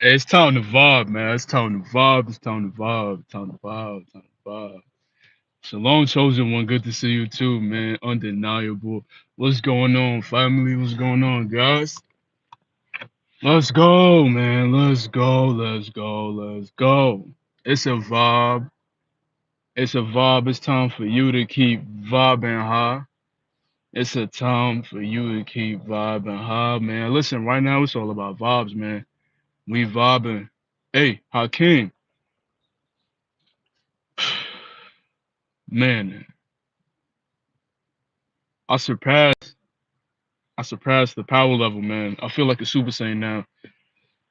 It's time to vibe, man. It's time to vibe. It's time to vibe. It's time to vibe. It's time to vibe. Shalom, chosen one. Good to see you too, man. Undeniable. What's going on, family? What's going on, guys? Let's go, man. Let's go. Let's go. Let's go. It's a vibe. It's a vibe. It's time for you to keep vibing high. It's a time for you to keep vibing high, man. Listen, right now it's all about vibes, man. We vibing. Hey, Hakeem, man, I surpassed I surpassed the power level, man. I feel like a Super Saiyan now.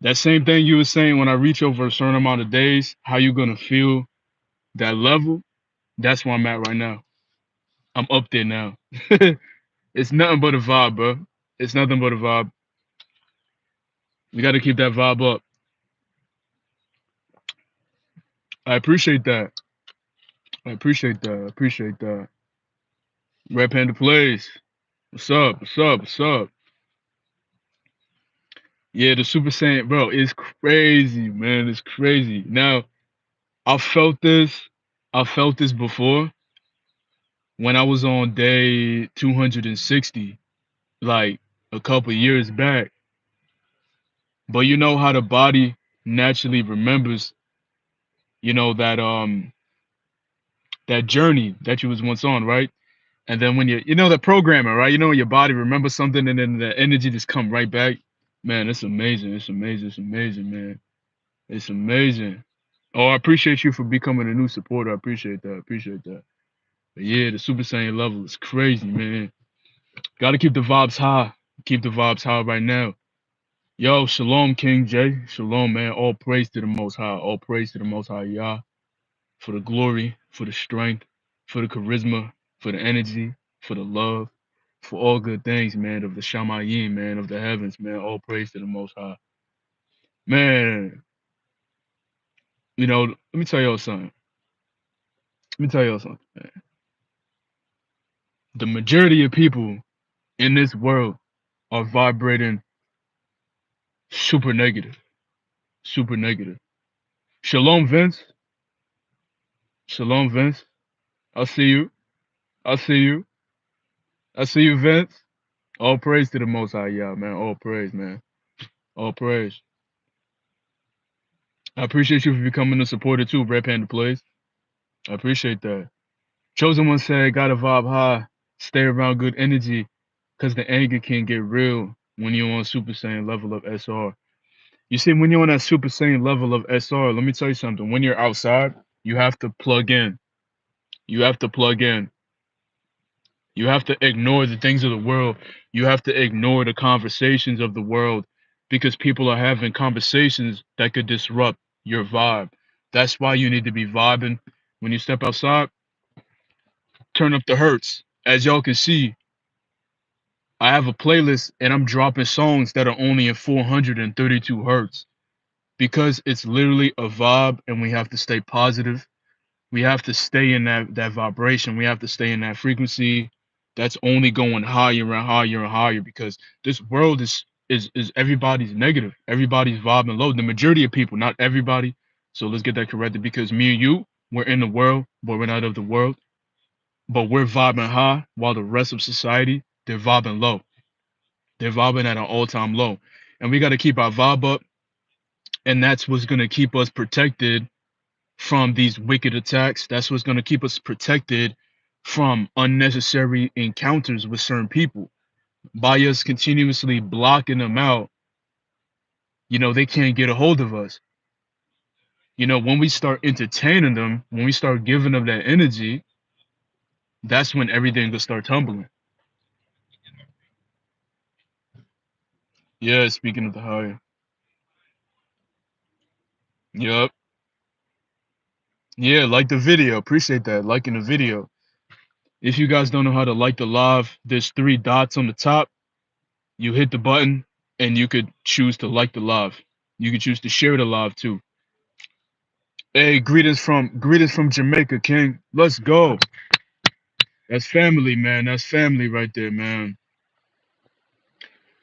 That same thing you were saying when I reach over a certain amount of days, how you gonna feel that level? That's where I'm at right now. I'm up there now. It's nothing but a vibe, bro. It's nothing but a vibe. You got to keep that vibe up. I appreciate that. I appreciate that. I appreciate that. Red Panda plays. What's up? What's up? What's up? Yeah, the Super Saiyan, bro, it's crazy, man. It's crazy. Now, I felt this. I felt this before when I was on day 260, like a couple years back. But you know how the body naturally remembers, that journey that you was once on, right? And then when the programming, right? You know when your body remembers something and then the energy just come right back. Man, it's amazing. It's amazing. It's amazing, man. It's amazing. Oh, I appreciate you for becoming a new supporter. I appreciate that. I appreciate that. But yeah, the Super Saiyan level is crazy, man. Got to keep the vibes high. Keep the vibes high right now. Yo, shalom, King J. Shalom, man. All praise to the Most High. All praise to the Most High, Yah, for the glory, for the strength, for the charisma, for the energy, for the love, for all good things, man, of the Shamayim, man, of the heavens, man. All praise to the Most High. Man, let me tell y'all something. Let me tell y'all something, man. The majority of people in this world are vibrating super negative. Super negative. Shalom, Vince. Shalom, Vince. I see you. I see you. I see you, Vince. All praise to the Most High, Yah, man. All praise, man. All praise. I appreciate you for becoming a supporter too, Red Panda Plays. I appreciate that. Chosen One said, gotta vibe high, stay around good energy, because the anger can get real when you're on Super Saiyan level of SR. You see, when you're on that Super Saiyan level of SR, let me tell you something. When you're outside, you have to plug in. You have to plug in. You have to ignore the things of the world. You have to ignore the conversations of the world because people are having conversations that could disrupt your vibe. That's why you need to be vibing. When you step outside, turn up the hertz. As y'all can see, I have a playlist and I'm dropping songs that are only in 432 hertz because it's literally a vibe and we have to stay positive. We have to stay in that vibration. We have to stay in that frequency that's only going higher and higher and higher because this world is everybody's negative. Everybody's vibing low. The majority of people, not everybody. So let's get that corrected because me and you, we're in the world, but we're not of the world. But we're vibing high while the rest of society, they're vibing low. They're vibing at an all-time low. And we got to keep our vibe up. And that's what's going to keep us protected from these wicked attacks. That's what's going to keep us protected from unnecessary encounters with certain people. By us continuously blocking them out, they can't get a hold of us. When we start entertaining them, when we start giving them that energy, that's when everything will start tumbling. Yeah, speaking of the higher. Yep. Yeah, like the video. Appreciate that. Liking the video. If you guys don't know how to like the live, there's 3 dots on the top. You hit the button and you could choose to like the live. You could choose to share the live too. Hey, greetings from Jamaica, King. Let's go. That's family, man. That's family right there, man.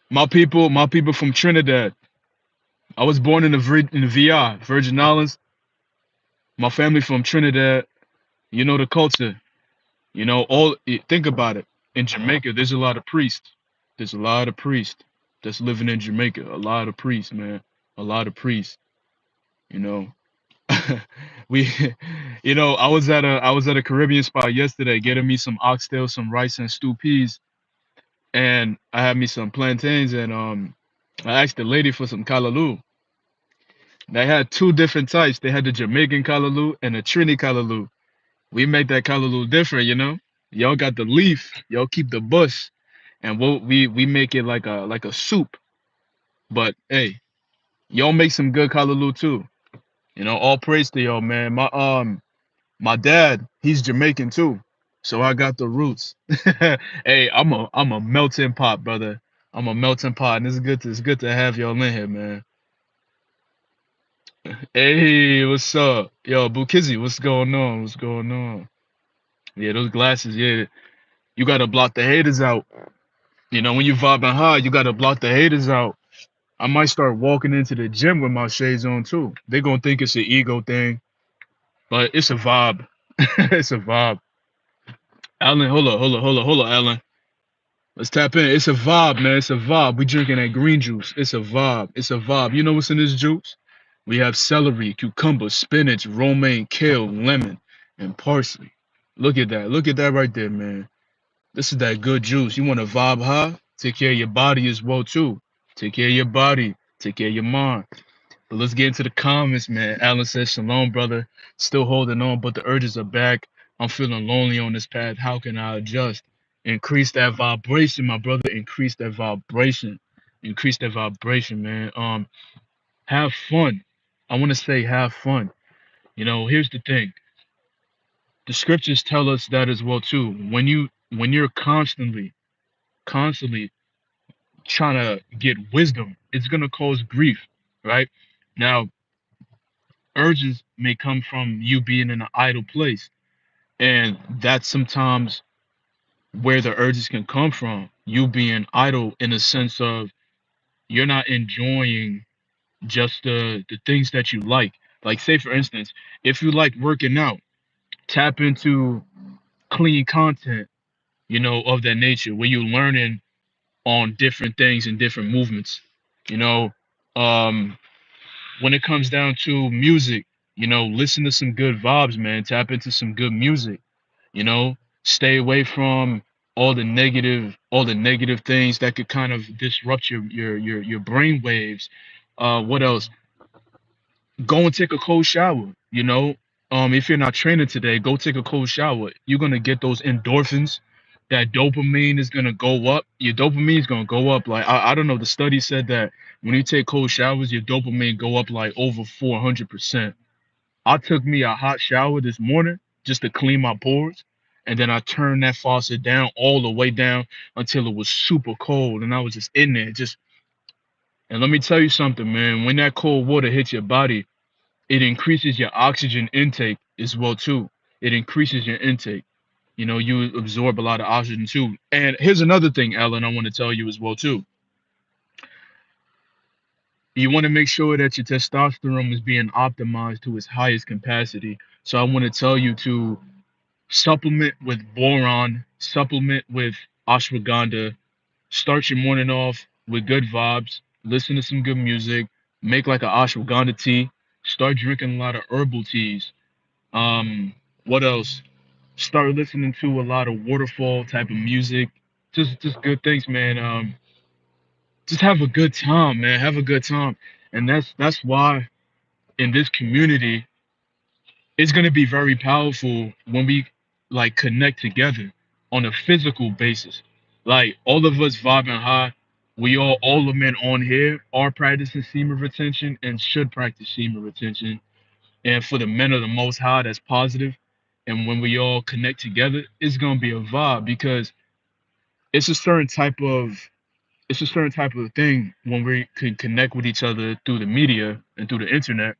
My people from Trinidad. I was born in the VI, Virgin Islands. My family from Trinidad. You know the culture. You know think about it. In Jamaica, there's a lot of priests. There's a lot of priests that's living in Jamaica. A lot of priests, man. A lot of priests. You know. we I was at a Caribbean spot yesterday getting me some oxtail, some rice and stew peas, and I had me some plantains and I asked the lady for some callaloo. They had two different types. They had the Jamaican callaloo and the Trini callaloo. We make that callaloo different, you know. Y'all got the leaf, y'all keep the bush, and we make it like a soup. But hey, y'all make some good callaloo too. You know, all praise to y'all, man. My dad, he's Jamaican too, so I got the roots. Hey, I'm a melting pot, brother. I'm a melting pot, and it's good to have y'all in here, man. Hey, what's up, yo, Bukizzy? What's going on? What's going on? Yeah, those glasses, yeah. You gotta block the haters out. You know, when you vibing high, you gotta block the haters out. I might start walking into the gym with my shades on too. They gonna think it's an ego thing, but it's a vibe. It's a vibe. Alan, hold up, Alan. Let's tap in. It's a vibe, man. It's a vibe. We drinking that green juice. It's a vibe. It's a vibe. You know what's in this juice? We have celery, cucumber, spinach, romaine, kale, lemon, and parsley. Look at that. Look at that right there, man. This is that good juice. You want to vibe high? Take care of your body as well too. Take care of your body. Take care of your mind. But let's get into the comments, man. Alan says, Shalom, brother. Still holding on, but the urges are back. I'm feeling lonely on this path. How can I adjust? Increase that vibration, my brother. Increase that vibration. Increase that vibration, man. Have fun. I want to say have fun. You know, here's the thing. The scriptures tell us that as well too. When you're constantly trying to get wisdom, it's gonna cause grief, right? Now, urges may come from you being in an idle place, and that's sometimes where the urges can come from. You being idle in a sense of you're not enjoying just the things that you like. Like say for instance, if you like working out, tap into clean content, you know, of that nature where you're learning on different things and different movements. You know, um, when it comes down to music, you know, listen to some good vibes, man. Tap into some good music. You know, stay away from all the negative things that could kind of disrupt your brain waves. What else? Go and take a cold shower. You know, if you're not training today, go take a cold shower. You're gonna get those endorphins. That dopamine is gonna go up. Your dopamine is gonna go up. Like I don't know. The study said that when you take cold showers, your dopamine go up like over 400%. I took me a hot shower this morning just to clean my pores, and then I turned that faucet down all the way down until it was super cold, and I was just in there. Just and let me tell you something, man. When that cold water hits your body, it increases your oxygen intake as well too. It increases your intake. You know, you absorb a lot of oxygen too. And here's another thing, Ellen, I want to tell you as well too. You want to make sure that your testosterone is being optimized to its highest capacity. So I want to tell you to supplement with boron, supplement with ashwagandha, start your morning off with good vibes, listen to some good music, make like a ashwagandha tea, start drinking a lot of herbal teas. What else? Start listening to a lot of waterfall type of music. Just good things, man. Just have a good time, man. Have a good time. And that's why in this community it's gonna be very powerful when we like connect together on a physical basis. Like all of us vibing high, we all the men on here are practicing semen retention and should practice semen retention. And for the men of the most high, that's positive. And when we all connect together, it's gonna be a vibe because it's a certain type of it's a certain type of thing when we can connect with each other through the media and through the internet,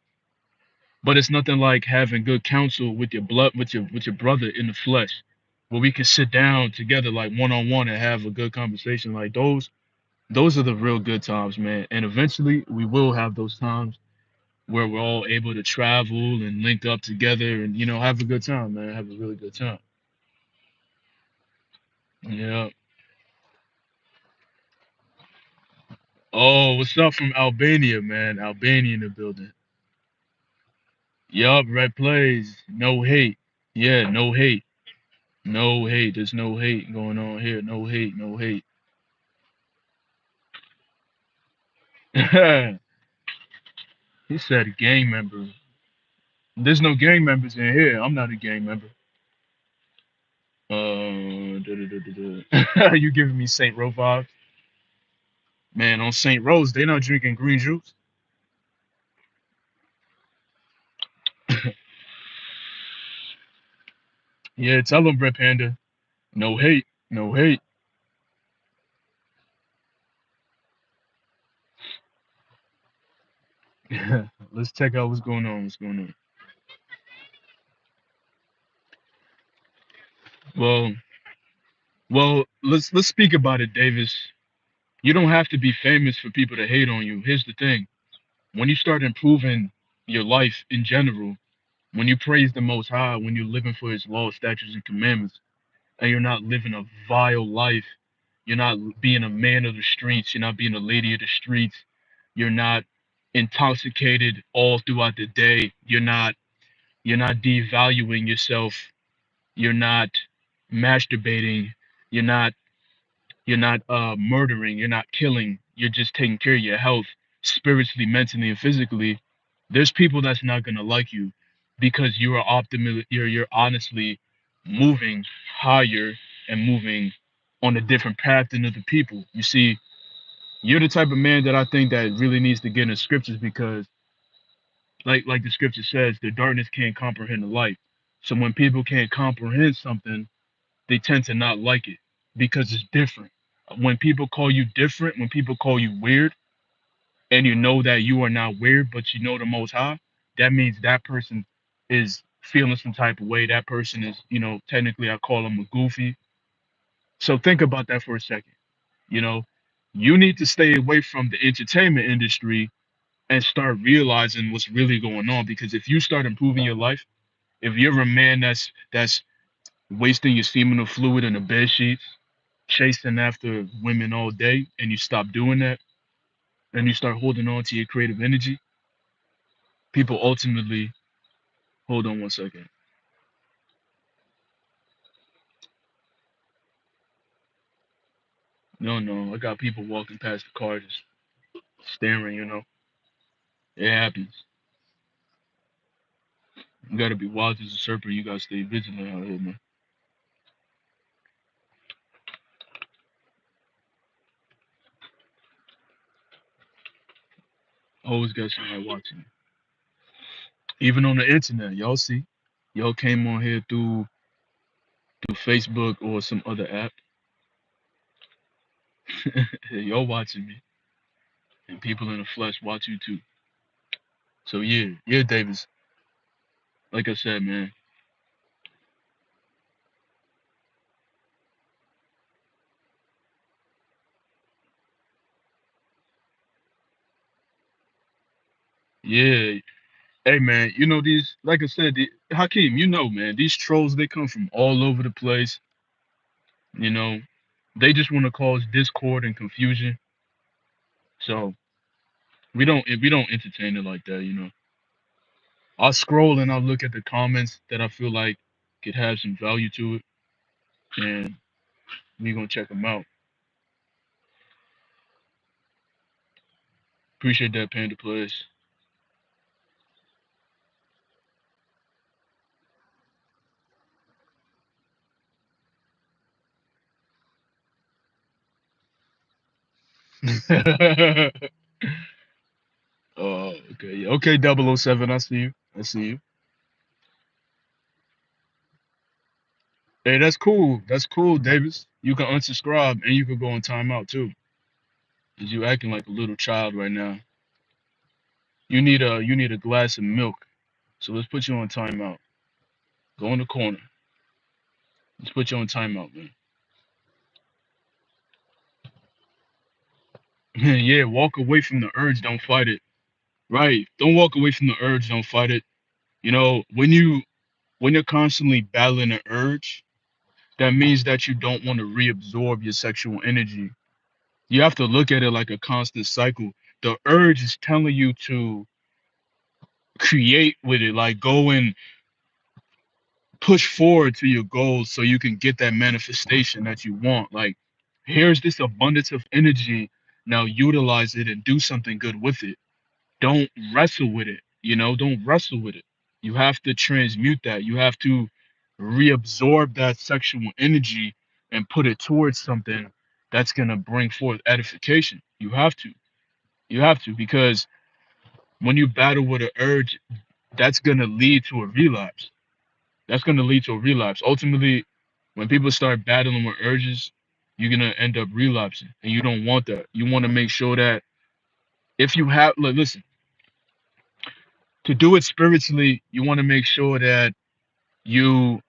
but it's nothing like having good counsel with your blood with your brother in the flesh, where we can sit down together like one on one and have a good conversation. Like those Those are the real good times, man. And eventually we will have those times where we're all able to travel and link up together and have a good time, man. Have a really good time. Yeah. Oh, what's up from Albania, man? Albania in the building. Yup, red plays. No hate. Yeah, no hate. No hate. There's no hate going on here. No hate. No hate. He said gang member. There's no gang members in here. I'm not a gang member. You giving me Saint Rose vibes? Man, on Saint Rose, they not drinking green juice. Yeah, tell them, Red Panda. No hate. No hate. Let's check out what's going on. What's going on? Well, let's speak about it, Davis. You don't have to be famous for people to hate on you. Here's the thing: when you start improving your life in general, when you praise the Most High, when you're living for His law, statutes, and commandments, and you're not living a vile life, you're not being a man of the streets, you're not being a lady of the streets, you're not intoxicated all throughout the day, you're not devaluing yourself, you're not masturbating, you're not murdering, you're not killing, you're just taking care of your health spiritually, mentally, and physically. There's people that's not gonna like you because you are you're honestly moving higher and moving on a different path than other people. You see, you're the type of man that I think that really needs to get in the scriptures because like the scripture says, the darkness can't comprehend the light. So when people can't comprehend something, they tend to not like it because it's different. When people call you different, when people call you weird, and you know that you are not weird, but you know the Most High, that means that person is feeling some type of way. That person is, technically I call them a goofy. So think about that for a second. You know, you need to stay away from the entertainment industry and start realizing what's really going on. Because if you start improving your life, if you're a man that's wasting your seminal fluid in the bed sheets, chasing after women all day, and you stop doing that, and you start holding on to your creative energy, people ultimately hold on one second. No, no, I got people walking past the car just staring. It happens. You gotta be wise as a serpent, you gotta stay vigilant out here, man. Always got somebody watching. Even on the internet, y'all see. Y'all came on here through Facebook or some other app. Y'all watching me. And people in the flesh watch you too. So yeah, yeah, Davis. Like I said, man. Yeah. Hey man, these like I said, Hakeem, man, these trolls they come from all over the place. You know, they just want to cause discord and confusion. So we don't entertain it like that. I'll scroll and I'll look at the comments that I feel like could have some value to it, and we gonna check them out. Appreciate that, Panda Plus. Oh, okay, yeah, okay, 007, I see you. I see you. Hey, that's cool. That's cool, Davis. You can unsubscribe and you can go on timeout too. Cause you acting like a little child right now. You need a glass of milk. So let's put you on timeout. Go in the corner. Let's put you on timeout, man. Yeah, walk away from the urge, don't fight it. Right. Don't walk away from the urge, don't fight it. You know, when you're constantly battling an urge, that means that you don't want to reabsorb your sexual energy. You have to look at it like a constant cycle. The urge is telling you to create with it, like go and push forward to your goals so you can get that manifestation that you want. Like, here's this abundance of energy. Now utilize it and do something good with it. Don't wrestle with it. You know, don't wrestle with it. You have to transmute that. You have to reabsorb that sexual energy and put it towards something that's gonna bring forth edification. You have to. You have to, because when you battle with an urge, that's gonna lead to a relapse. That's gonna lead to a relapse. Ultimately, when people start battling with urges, you're gonna end up relapsing, and you don't want that. You want to make sure that if you have, like, listen, to do it spiritually, you want to make sure that you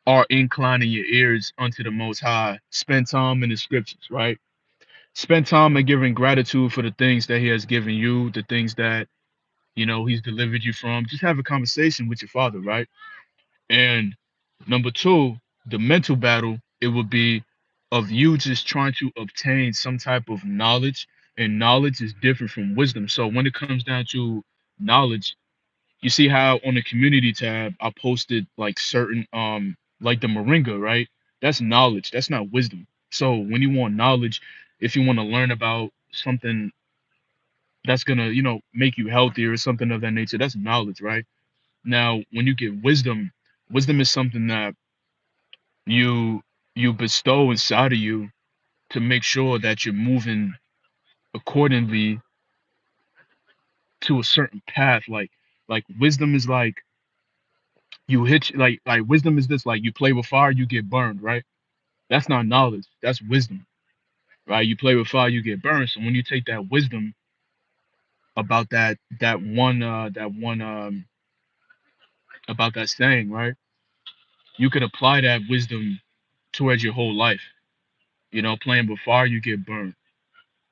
are inclining your ears unto the Most High. Spend time in the scriptures, right? Spend time in giving gratitude for the things that He has given you, the things that He's delivered you from. Just have a conversation with your Father, right? And number two, the mental battle, it would be of you just trying to obtain some type of knowledge, and knowledge is different from wisdom. So when it comes down to knowledge, you see how on the community tab I posted like certain like the moringa, right? That's knowledge. That's not wisdom. So when you want knowledge, if you want to learn about something that's gonna, make you healthier or something of that nature, that's knowledge, right? Now, when you get wisdom, wisdom is something that you you bestow inside of you to make sure that you're moving accordingly to a certain path. Like wisdom is like you hit like wisdom is this, like you play with fire, you get burned, right? That's not knowledge. That's wisdom, right? You play with fire, you get burned. So when you take that wisdom about that one about that saying, right? You could apply that wisdom towards your whole life. Playing with fire, you get burned,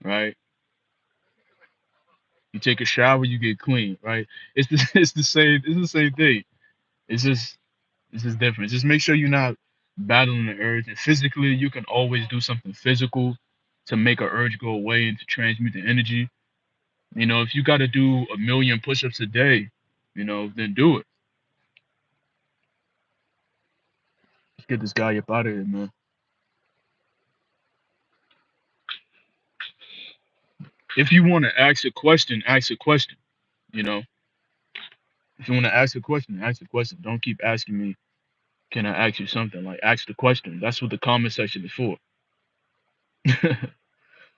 right? You take a shower, you get clean, right? It's the it's the same thing. It's just it's just different. Just make sure you're not battling the urge. And physically, you can always do something physical to make an urge go away and to transmute the energy. If you got to do a million push-ups a day, then do it. Let's get this guy up out of here, man. If you want to ask a question, ask a question. You know, if you want to ask a question, ask a question. Don't keep asking me, can I ask you something? Like, ask the question. That's what the comment section is for.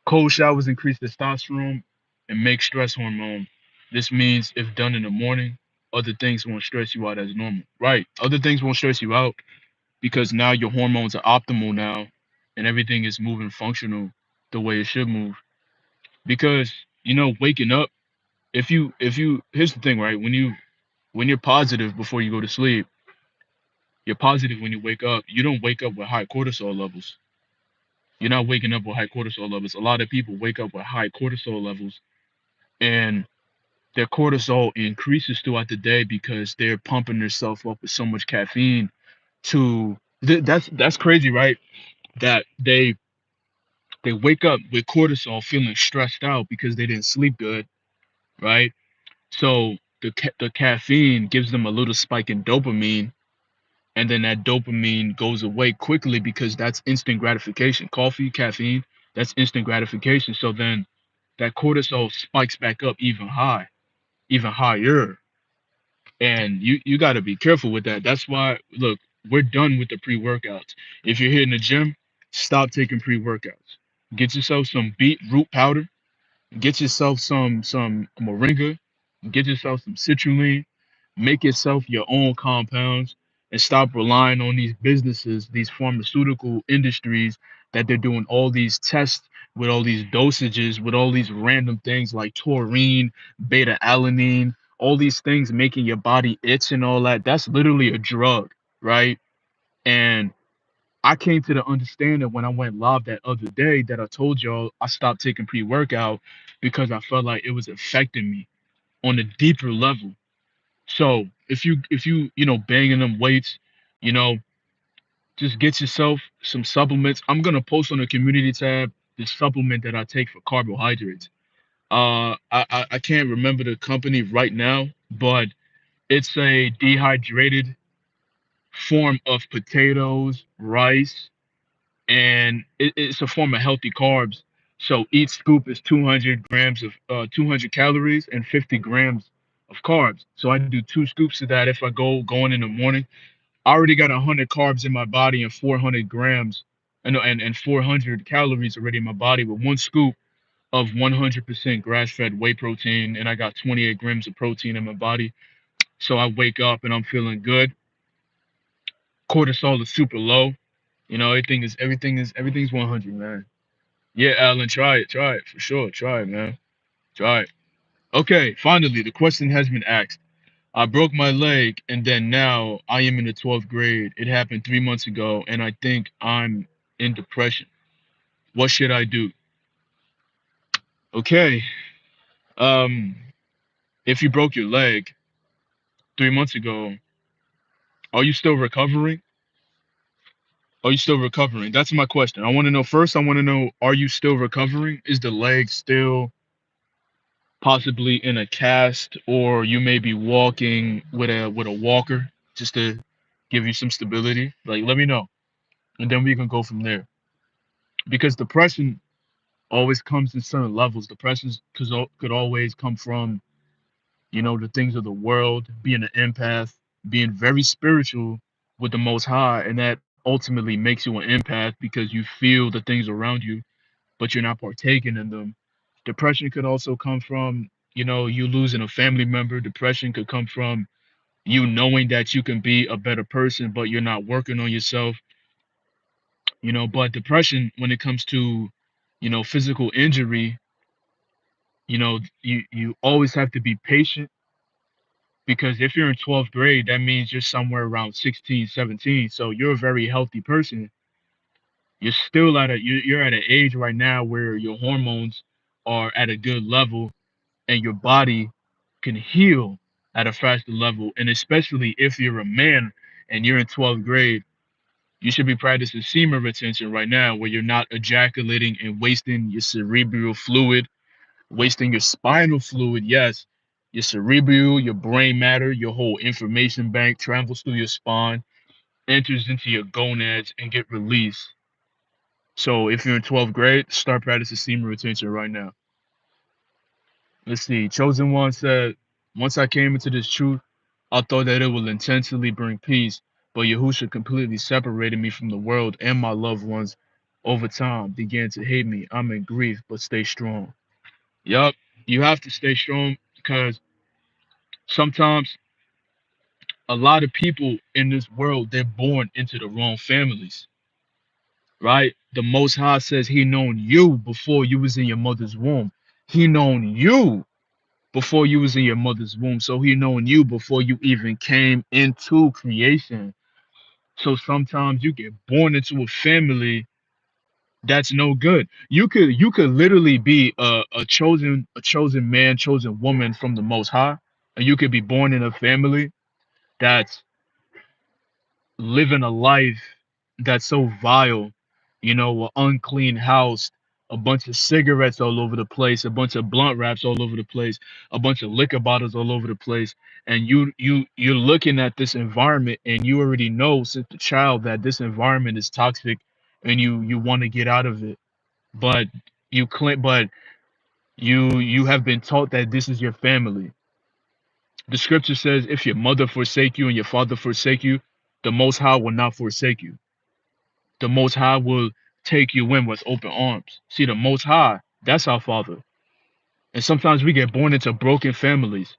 Cold showers increase testosterone and make stress hormone. This means if done in the morning, other things won't stress you out as normal. Right. Other things won't stress you out because now your hormones are optimal now and everything is moving functional the way it should move. Because, waking up, if you here's the thing, right? When you're positive before you go to sleep, you're positive when you wake up. You don't wake up with high cortisol levels. You're not waking up with high cortisol levels. A lot of people wake up with high cortisol levels and their cortisol increases throughout the day because they're pumping themselves up with so much caffeine that's crazy, right? That they wake up with cortisol feeling stressed out because they didn't sleep good, right? So the caffeine gives them a little spike in dopamine, and then that dopamine goes away quickly because that's instant gratification. Coffee, caffeine, that's instant gratification. So then that cortisol spikes back up even higher. And you got to be careful with that. That's why, look, we're done with the pre-workouts. If you're hitting the gym, stop taking pre-workouts. Get yourself some beetroot powder. Get yourself some moringa. Get yourself some citrulline. Make yourself your own compounds and stop relying on these businesses, these pharmaceutical industries that they're doing all these tests with all these dosages, with all these random things like taurine, beta alanine, all these things making your body itch and all that. That's literally a drug, right? And I came to the understanding when I went live that other day that I told y'all I stopped taking pre-workout because I felt like it was affecting me on a deeper level. So if you banging them weights, you know, just get yourself some supplements. I'm gonna post on the community tab the supplement that I take for carbohydrates. I can't remember the company right now, but it's a dehydrated form of potatoes, rice, and it's a form of healthy carbs. So each scoop is 200 grams of 200 calories and 50 grams of carbs. So I do two scoops of that if I going in the morning. I already got 100 carbs in my body and 400 grams and 400 calories already in my body with one scoop of 100% grass-fed whey protein, and I got 28 grams of protein in my body. So I wake up and I'm feeling good. Cortisol is super low. Everything's 100, man. Yeah, Alan, try it for sure. Try it, man. Try it. Okay, finally, the question has been asked. I broke my leg, and then now I am in the 12th grade. It happened 3 months ago, and I think I'm in depression. What should I do? Okay, um, if you broke your leg 3 months ago, are you still recovering? Are you still recovering? That's my question. I want to know first. I want to know: are you still recovering? Is the leg still possibly in a cast, or you may be walking with a walker just to give you some stability? Like, let me know, and then we can go from there. Because depression always comes in certain levels. Depression could always come from the things of the world, being an empath, being very spiritual with the Most High, and that ultimately makes you an empath because you feel the things around you, but you're not partaking in them. Depression could also come from you losing a family member. Depression could come from you knowing that you can be a better person, but you're not working on yourself. But depression, when it comes to physical injury, you always have to be patient because if you're in 12th grade, that means you're somewhere around 16, 17. So you're a very healthy person. You're at an age right now where your hormones are at a good level and your body can heal at a faster level. And especially if you're a man and you're in 12th grade, you should be practicing semen retention right now where you're not ejaculating and wasting your cerebral fluid, wasting your spinal fluid. Yes, your cerebral, your brain matter, your whole information bank travels through your spine, enters into your gonads, and get released. So if you're in 12th grade, start practicing semen retention right now. Let's see. Chosen One said, once I came into this truth, I thought that it will intensely bring peace, but Yahusha completely separated me from the world and my loved ones over time, began to hate me. I'm in grief, but stay strong. Yup, you have to stay strong because sometimes a lot of people in this world, they're born into the wrong families, right? The Most High says he known you before you was in your mother's womb. He known you before you was in your mother's womb. So he known you before you even came into creation. So sometimes you get born into a family that's no good. You could literally be a chosen man, chosen woman from the Most High, and you could be born in a family that's living a life that's so vile, an unclean house, a bunch of cigarettes all over the place, a bunch of blunt wraps all over the place, a bunch of liquor bottles all over the place, and you're looking at this environment and you already know since a child that this environment is toxic and you want to get out of it. But you have been taught that this is your family. The scripture says, if your mother forsake you and your father forsake you, the Most High will not forsake you. The Most High will take you in with open arms. See, the Most High, that's our Father. And sometimes we get born into broken families,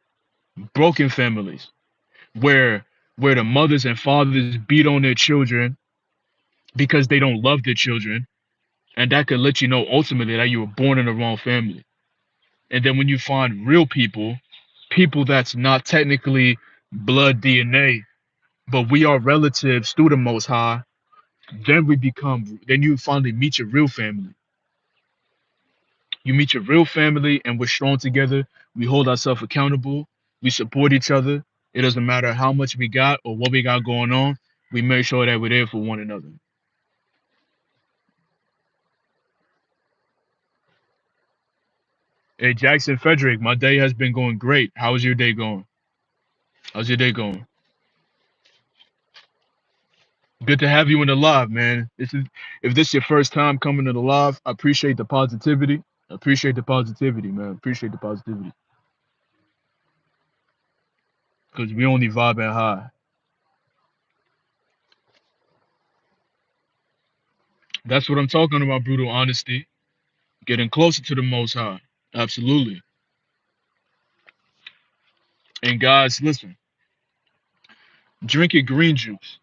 where the mothers and fathers beat on their children because they don't love their children, and that could let you know ultimately that you were born in the wrong family. And then when you find real people that's not technically blood DNA, but we are relatives through the Most High, Then you finally meet your real family. You meet your real family, and we're strong together. We hold ourselves accountable. We support each other. It doesn't matter how much we got or what we got going on. We make sure that we're there for one another. Hey, Jackson Frederick, my day has been going great. How's your day going? How's your day going? Good to have you in the live, man. If this is your first time coming to the live, I appreciate the positivity. I appreciate the positivity, man. Appreciate the positivity. Because we only vibing high. That's what I'm talking about, brutal honesty. Getting closer to the most high. Absolutely. And guys, listen, drink your green juice.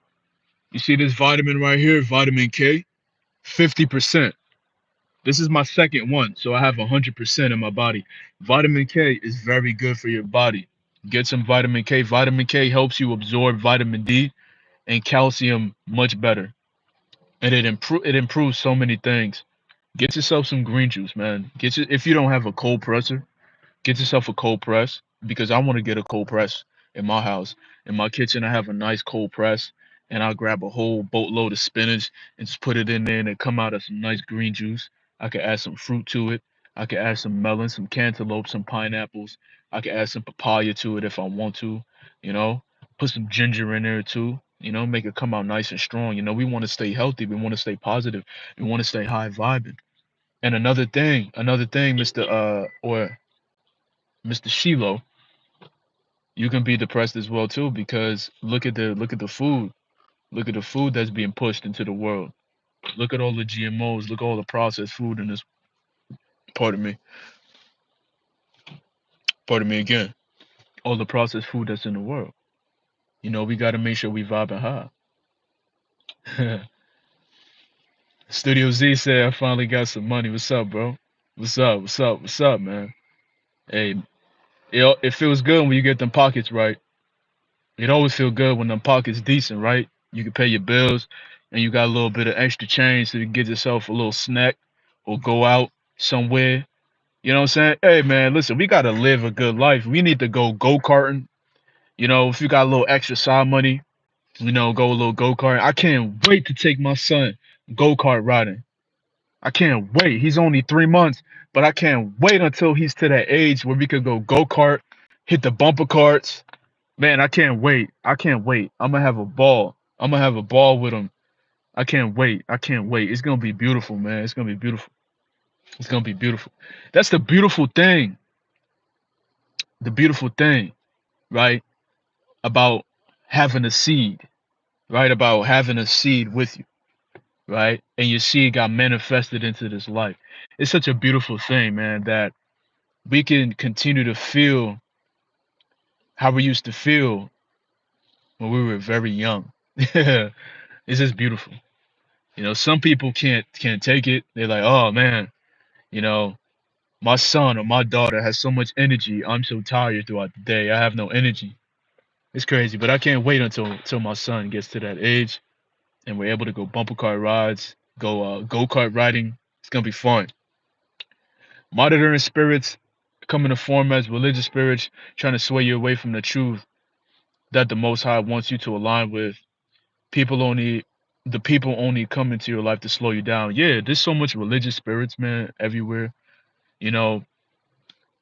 You see this vitamin right here, vitamin K, 50%. This is my second one, so I have 100% in my body. Vitamin K is very good for your body. Get some vitamin K. Vitamin K helps you absorb vitamin D and calcium much better, and it improves so many things. Get yourself some green juice, man. If you don't have a cold presser, get yourself a cold press because I want to get a cold press in my house. In my kitchen, I have a nice cold press, and I'll grab a whole boatload of spinach and just put it in there, and it come out of some nice green juice. I could add some fruit to it. I could add some melon, some cantaloupe, some pineapples. I could add some papaya to it if I want to. You know, put some ginger in there too. You know, make it come out nice and strong. You know, we want to stay healthy. We want to stay positive. We want to stay high vibing. And another thing, Mr. Shiloh, you can be depressed as well too because look at the food. Look at the food that's being pushed into the world. Look at all the GMOs. Look at all the processed food in this. Pardon me. Pardon me again. All the processed food that's in the world. You know, we got to make sure we vibing high. Studio Z said, "I finally got some money. What's up, bro? What's up? What's up? What's up, man? Hey, it feels good when you get them pockets right. It always feel good when them pockets decent, right? You can pay your bills and you got a little bit of extra change so you can get yourself a little snack or go out somewhere. You know what I'm saying? Hey man, listen, we gotta live a good life. We need to go-karting. You know, if you got a little extra side money, go a little go-kart. I can't wait to take my son go-kart riding. I can't wait. He's only 3 months, but I can't wait until he's to that age where we could go-kart, hit the bumper carts. Man, I can't wait. I can't wait. I'm gonna have a ball. I'm gonna have a ball with him. I can't wait. I can't wait. It's gonna be beautiful, man. It's gonna be beautiful. It's gonna be beautiful. That's the beautiful thing. The beautiful thing, right? About having a seed, right? About having a seed with you, right? And your seed got manifested into this life. It's such a beautiful thing, man, that we can continue to feel how we used to feel when we were very young. It's just beautiful. You know, some people can't take it. They're like, oh man, you know, my son or my daughter has so much energy. I'm so tired throughout the day. I have no energy. It's crazy, but I can't wait until my son gets to that age and we're able to go bumper car rides, go-kart riding. It's gonna be fun. Monitoring spirits come in the form as religious spirits trying to sway you away from the truth that the Most High wants you to align with. People only the people only come into your life to slow you down. Yeah, there's so much religious spirits, man, everywhere. You know,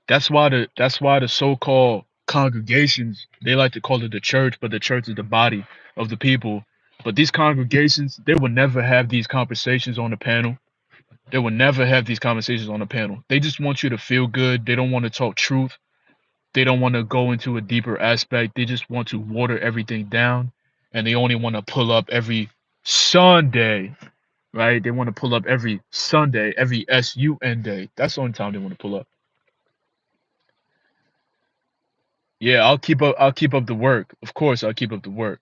that's why the so-called congregations, they like to call it the church, but the church is the body of the people. But these congregations, they will never have these conversations on the panel. They will never have these conversations on the panel. They just want you to feel good. They don't want to talk truth. They don't want to go into a deeper aspect. They just want to water everything down. And they only want to pull up every Sunday, right? They want to pull up every Sunday, every SUN day. That's the only time they want to pull up. Yeah, I'll keep up the work. Of course, I'll keep up the work.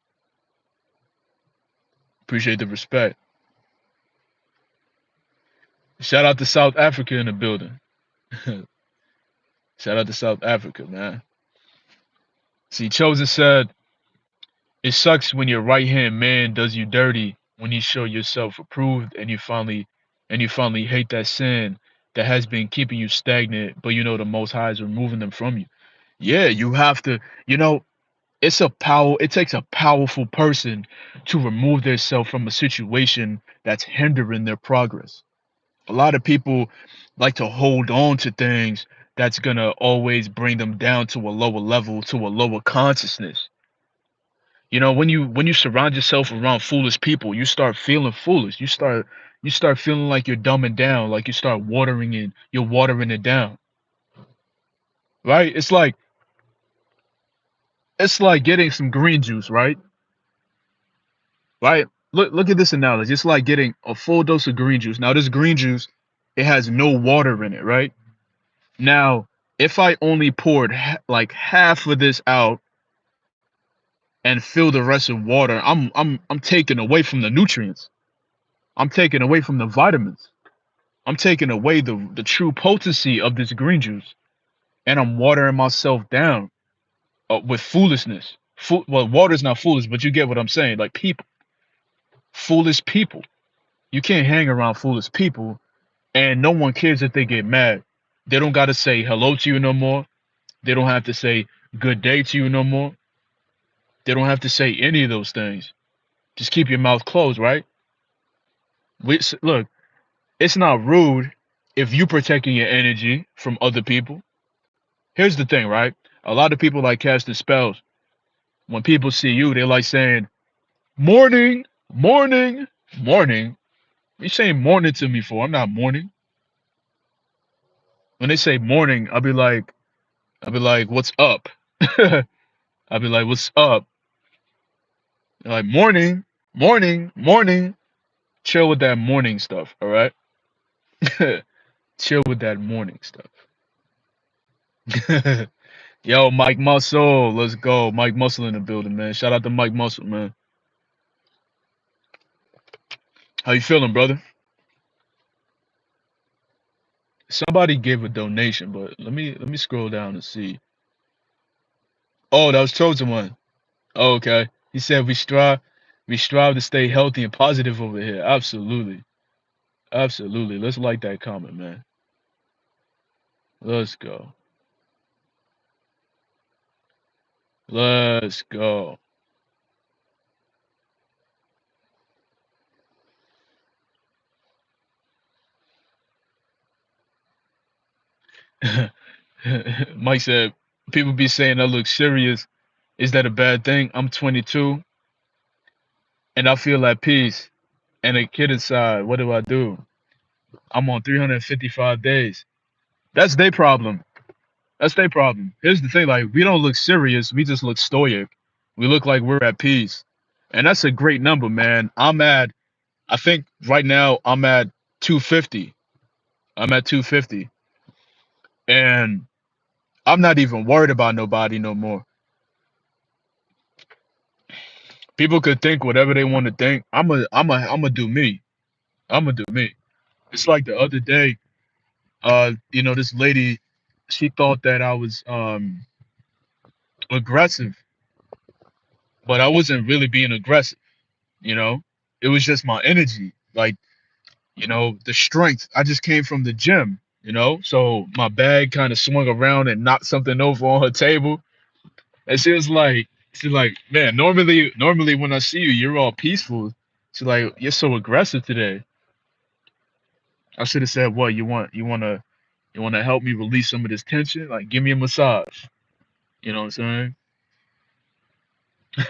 Appreciate the respect. Shout out to South Africa in the building. Shout out to South Africa, man. See, Chosen said, it sucks when your right hand man does you dirty when you show yourself approved and you finally hate that sin that has been keeping you stagnant, but you know the Most High is removing them from you. Yeah, you have to, you know, it takes a powerful person to remove themselves from a situation that's hindering their progress. A lot of people like to hold on to things that's gonna always bring them down to a lower level, to a lower consciousness. You know, when you surround yourself around foolish people, you start feeling foolish. You start feeling like you're dumbing down, like you start you're watering it down. Right? It's like getting some green juice, right? Right? Look at this analogy. It's like getting a full dose of green juice. Now this green juice, it has no water in it, right? Now, if I only poured like half of this out and fill the rest with water, I'm taking away from the nutrients. I'm taking away from the vitamins. I'm taking away the true potency of this green juice, and I'm watering myself down with foolishness. Well, water's not foolish, but you get what I'm saying. Like people, foolish people. You can't hang around foolish people, and no one cares if they get mad. They don't got to say hello to you no more. They don't have to say good day to you no more. They don't have to say any of those things. Just keep your mouth closed, right? Look, it's not rude if you protecting your energy from other people. Here's the thing, right? A lot of people like casting spells. When people see you, they like saying, morning, morning, morning. You saying morning to me for? I'm not morning. When they say morning, I'll be like, what's up? I'll be like, what's up? They're like, morning, morning, morning. Chill with that morning stuff, all right? Chill with that morning stuff. Yo, Mike Muscle, let's go. Mike Muscle in the building, man. Shout out to Mike Muscle, man. How you feeling, brother? Somebody gave a donation, but let me scroll down and see. Oh, that was Chosen One. Oh, okay. He said we strive to stay healthy and positive over here. Absolutely. Absolutely. Let's like that comment, man. Let's go. Let's go. Mike said, people be saying I look serious. Is that a bad thing? I'm 22 and I feel at peace. And a kid inside, what do I do? I'm on 355 days. That's their problem. That's their problem. Here's the thing, like we don't look serious, we just look stoic. We look like we're at peace. And that's a great number, man. I think right now I'm at 250. I'm at 250. And I'm not even worried about nobody no more. People could think whatever they want to think. I'm a do me. I'm gonna do me. It's like the other day, you know, this lady, she thought that I was aggressive, but I wasn't really being aggressive, you know? It was just my energy. Like, you know, the strength. I just came from the gym, you know? So my bag kind of swung around and knocked something over on her table. And she's like, man, normally when I see you, you're all peaceful. She's like, you're so aggressive today. I should have said, what, you wanna help me release some of this tension? Like give me a massage. You know what I'm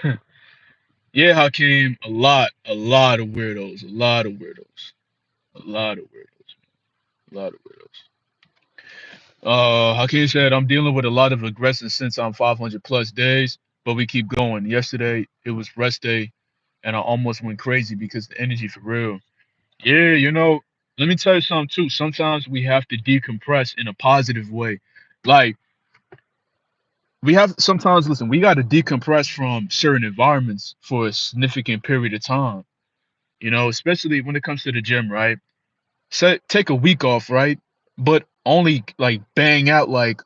saying? Yeah, Hakeem, a lot of weirdos, a lot of weirdos, a lot of weirdos, a lot of weirdos. Hakeem said, I'm dealing with a lot of aggression since I'm 500 plus days, but we keep going. Yesterday, it was rest day, and I almost went crazy because the energy for real. Yeah, you know, let me tell you something too. Sometimes we have to decompress in a positive way. Like, we have sometimes, listen, we got to decompress from certain environments for a significant period of time, you know, especially when it comes to the gym, right? Take a week off, right? But only like bang out like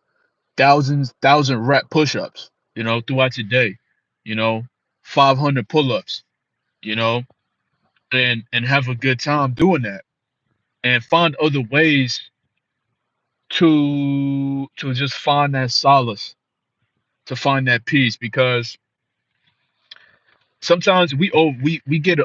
thousand rep push-ups, you know, throughout your day, you know, 500 pull-ups, you know, and have a good time doing that, and find other ways to just find that solace, to find that peace, because sometimes we get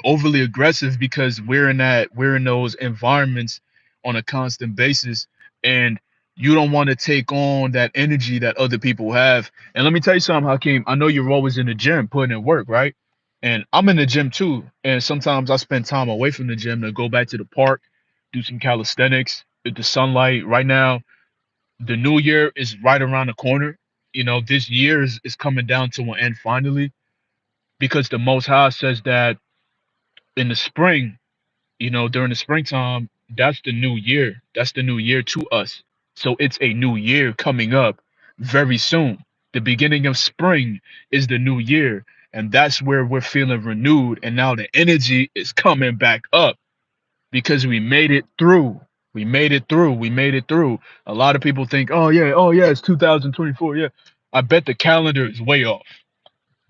overly aggressive because we're in those environments on a constant basis, and you don't want to take on that energy that other people have. And let me tell you something, Hakeem. I know you're always in the gym putting in work, right? And I'm in the gym too. And sometimes I spend time away from the gym to go back to the park, do some calisthenics with the sunlight. Right now, the new year is right around the corner. You know, this year is coming down to an end finally, because the Most High says that in the spring, you know, during the springtime, that's the new year. That's the new year to us. So it's a new year coming up very soon. The beginning of spring is the new year, and that's where we're feeling renewed. And now the energy is coming back up because we made it through. We made it through. We made it through. A lot of people think, oh yeah, it's 2024. Yeah. I bet the calendar is way off,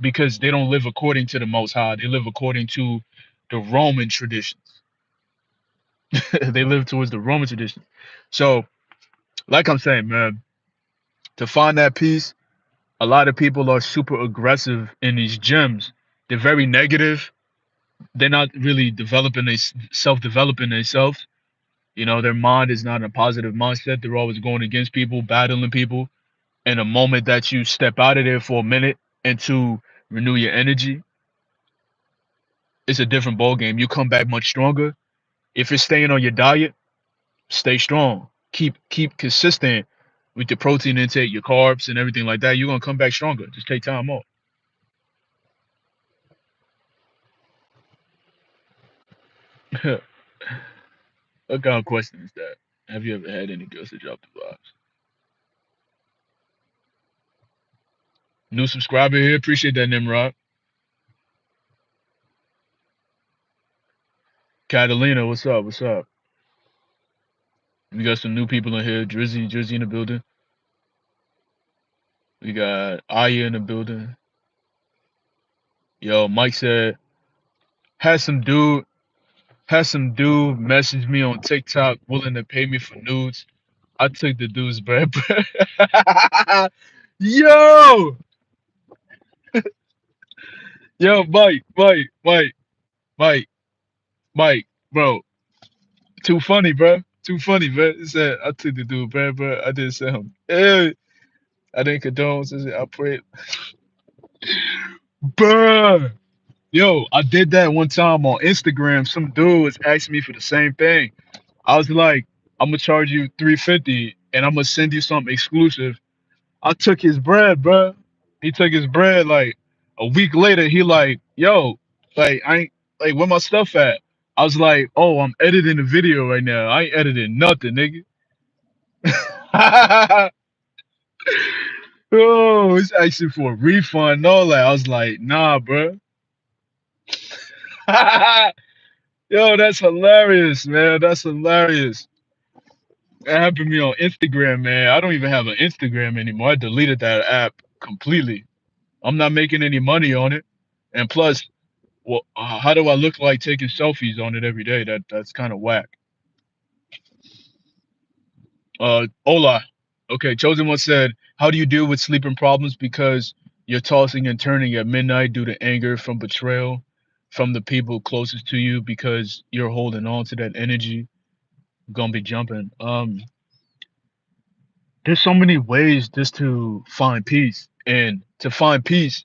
because they don't live according to the Most High. They live according to the Roman traditions. They live towards the Roman tradition. So, like I'm saying, man, to find that peace, a lot of people are super aggressive in these gyms. They're very negative. They're not really developing, they self-developing themselves. You know, their mind is not in a positive mindset. They're always going against people, battling people. And the moment that you step out of there for a minute and to renew your energy, it's a different ball game. You come back much stronger. If you're staying on your diet, stay strong. Keep consistent with your protein intake, your carbs, and everything like that. You're gonna come back stronger. Just take time off. What kind of question is that? Have you ever had any girls that drop the vibes? New subscriber here. Appreciate that, Nimrod. Catalina, what's up? What's up? We got some new people in here. Drizzy in the building. We got Aya in the building. Yo, Mike said, had some dude had some dude message me on TikTok willing to pay me for nudes. I took the dude's bread. Yo, yo, Mike, Mike, bro, too funny, bro, too funny, bro. He said I took the dude bread, bro. I didn't say him. Hey, I didn't condone. I pray, bro. Yo, I did that one time on Instagram. Some dude was asking me for the same thing. I was like, I'm gonna charge you 350, and I'm gonna send you something exclusive. I took his bread, bro. He took his bread. Like a week later, he like, yo, like I ain't like where my stuff at? I was like, oh, I'm editing the video right now. I ain't editing nothing, nigga. Oh, it's actually for a refund and all that. I was like, nah, bro. Yo, that's hilarious, man. That's hilarious. That happened to me on Instagram, man. I don't even have an Instagram anymore. I deleted that app completely. I'm not making any money on it. And plus, well, how do I look like taking selfies on it every day? That's kind of whack. Ola. Okay, Chosen One said, how do you deal with sleeping problems because you're tossing and turning at midnight due to anger from betrayal from the people closest to you because you're holding on to that energy? Gonna be jumping. There's so many ways just to find peace. And to find peace,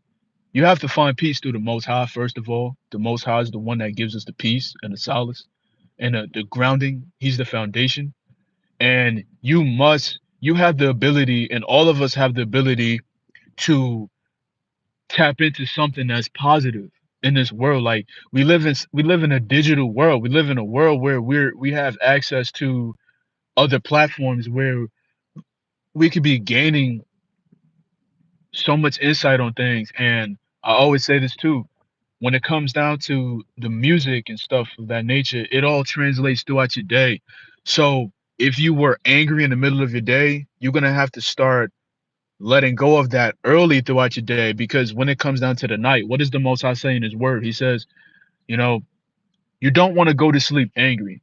you have to find peace through the Most High, first of all. The Most High is the one that gives us the peace and the solace and the grounding. He's the foundation. And you have the ability, and all of us have the ability to tap into something that's positive in this world. Like we live in a digital world. We live in a world where we have access to other platforms where we could be gaining so much insight on things. And I always say this too, when it comes down to the music and stuff of that nature, it all translates throughout your day. So if you were angry in the middle of your day, you're gonna have to start letting go of that early throughout your day, because when it comes down to the night, what does the Most High say in His Word? He says, you know, You don't want to go to sleep angry.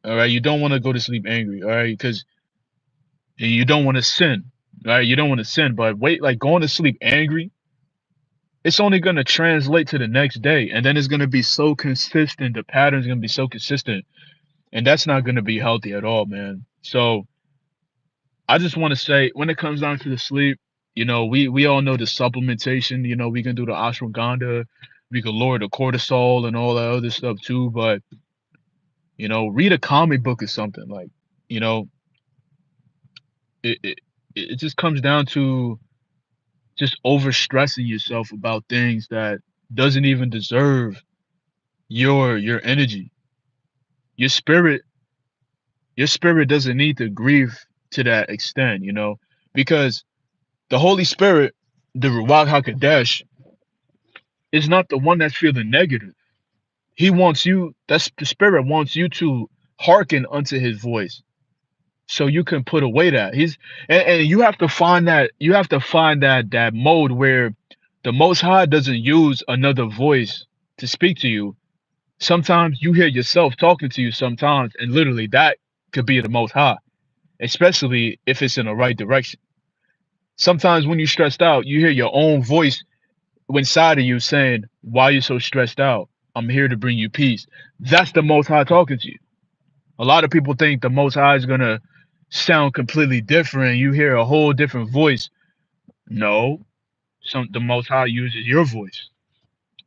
All right. You don't want to go to sleep angry. All right. Because you don't want to sin. All right. You don't want to sin. But wait, like going to sleep angry, it's only going to translate to the next day. And then it's going to be so consistent. The pattern's going to be so consistent. And that's not going to be healthy at all, man. So I just want to say when it comes down to the sleep, we all know the supplementation, we can do the ashwagandha, we can lower the cortisol and all that other stuff too. But, read a comic book or something like, you know, it, it, it just comes down to just over stressing yourself about things that doesn't even deserve your energy. Your spirit, your spirit doesn't need to grieve to that extent, because the Holy Spirit, the Ruach HaKodesh, is not the one that's feeling negative. He wants you, that's the Spirit wants you to hearken unto his voice. So you can put away that. And you have to find that mode where the Most High doesn't use another voice to speak to you. Sometimes you hear yourself talking to you sometimes, and literally that could be the Most High, especially if it's in the right direction. Sometimes when you're stressed out, you hear your own voice inside of you saying, "Why are you so stressed out? I'm here to bring you peace." That's the Most High talking to you. A lot of people think the Most High is gonna sound completely different. You hear a whole different voice. No, the Most High uses your voice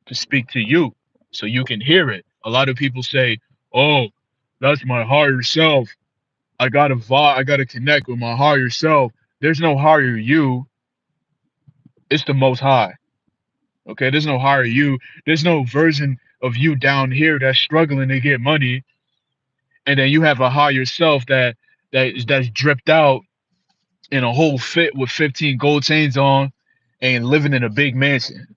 to speak to you, so you can hear it. A lot of people say, "Oh, that's my higher self. I gotta vibe. I gotta connect with my higher self." There's no higher you. It's the Most High. Okay, there's no higher you. There's no version of you down here that's struggling to get money, and then you have a higher self that's dripped out in a whole fit with 15 gold chains on and living in a big mansion.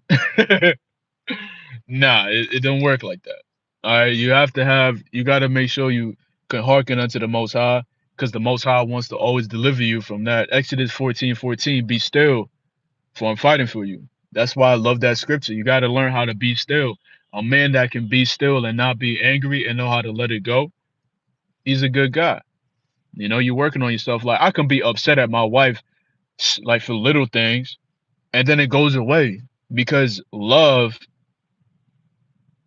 Nah, it don't work like that. All right, you got to make sure you can hearken unto the Most High, because the Most High wants to always deliver you from that. Exodus 14:14, be still, for I'm fighting for you. That's why I love that scripture. You got to learn how to be still. A man that can be still and not be angry and know how to let it go, he's a good guy. You're working on yourself. Like, I can be upset at my wife, like for little things, and then it goes away, because love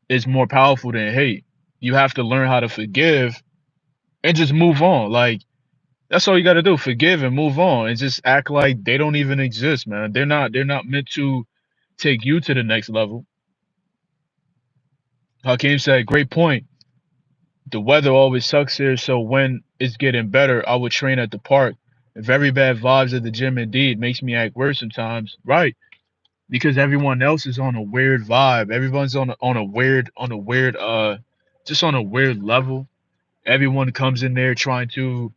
is more powerful than hate. You have to learn how to forgive and just move on. Like, that's all you got to do. Forgive and move on, and just act like they don't even exist, man. They're not meant to take you to the next level. Hakeem said, great point. The weather always sucks here, so when it's getting better, I would train at the park. Very bad vibes at the gym indeed makes me act worse sometimes. Right. Because everyone else is on a weird vibe. Everyone's on a weird just on a weird level. Everyone comes in there trying to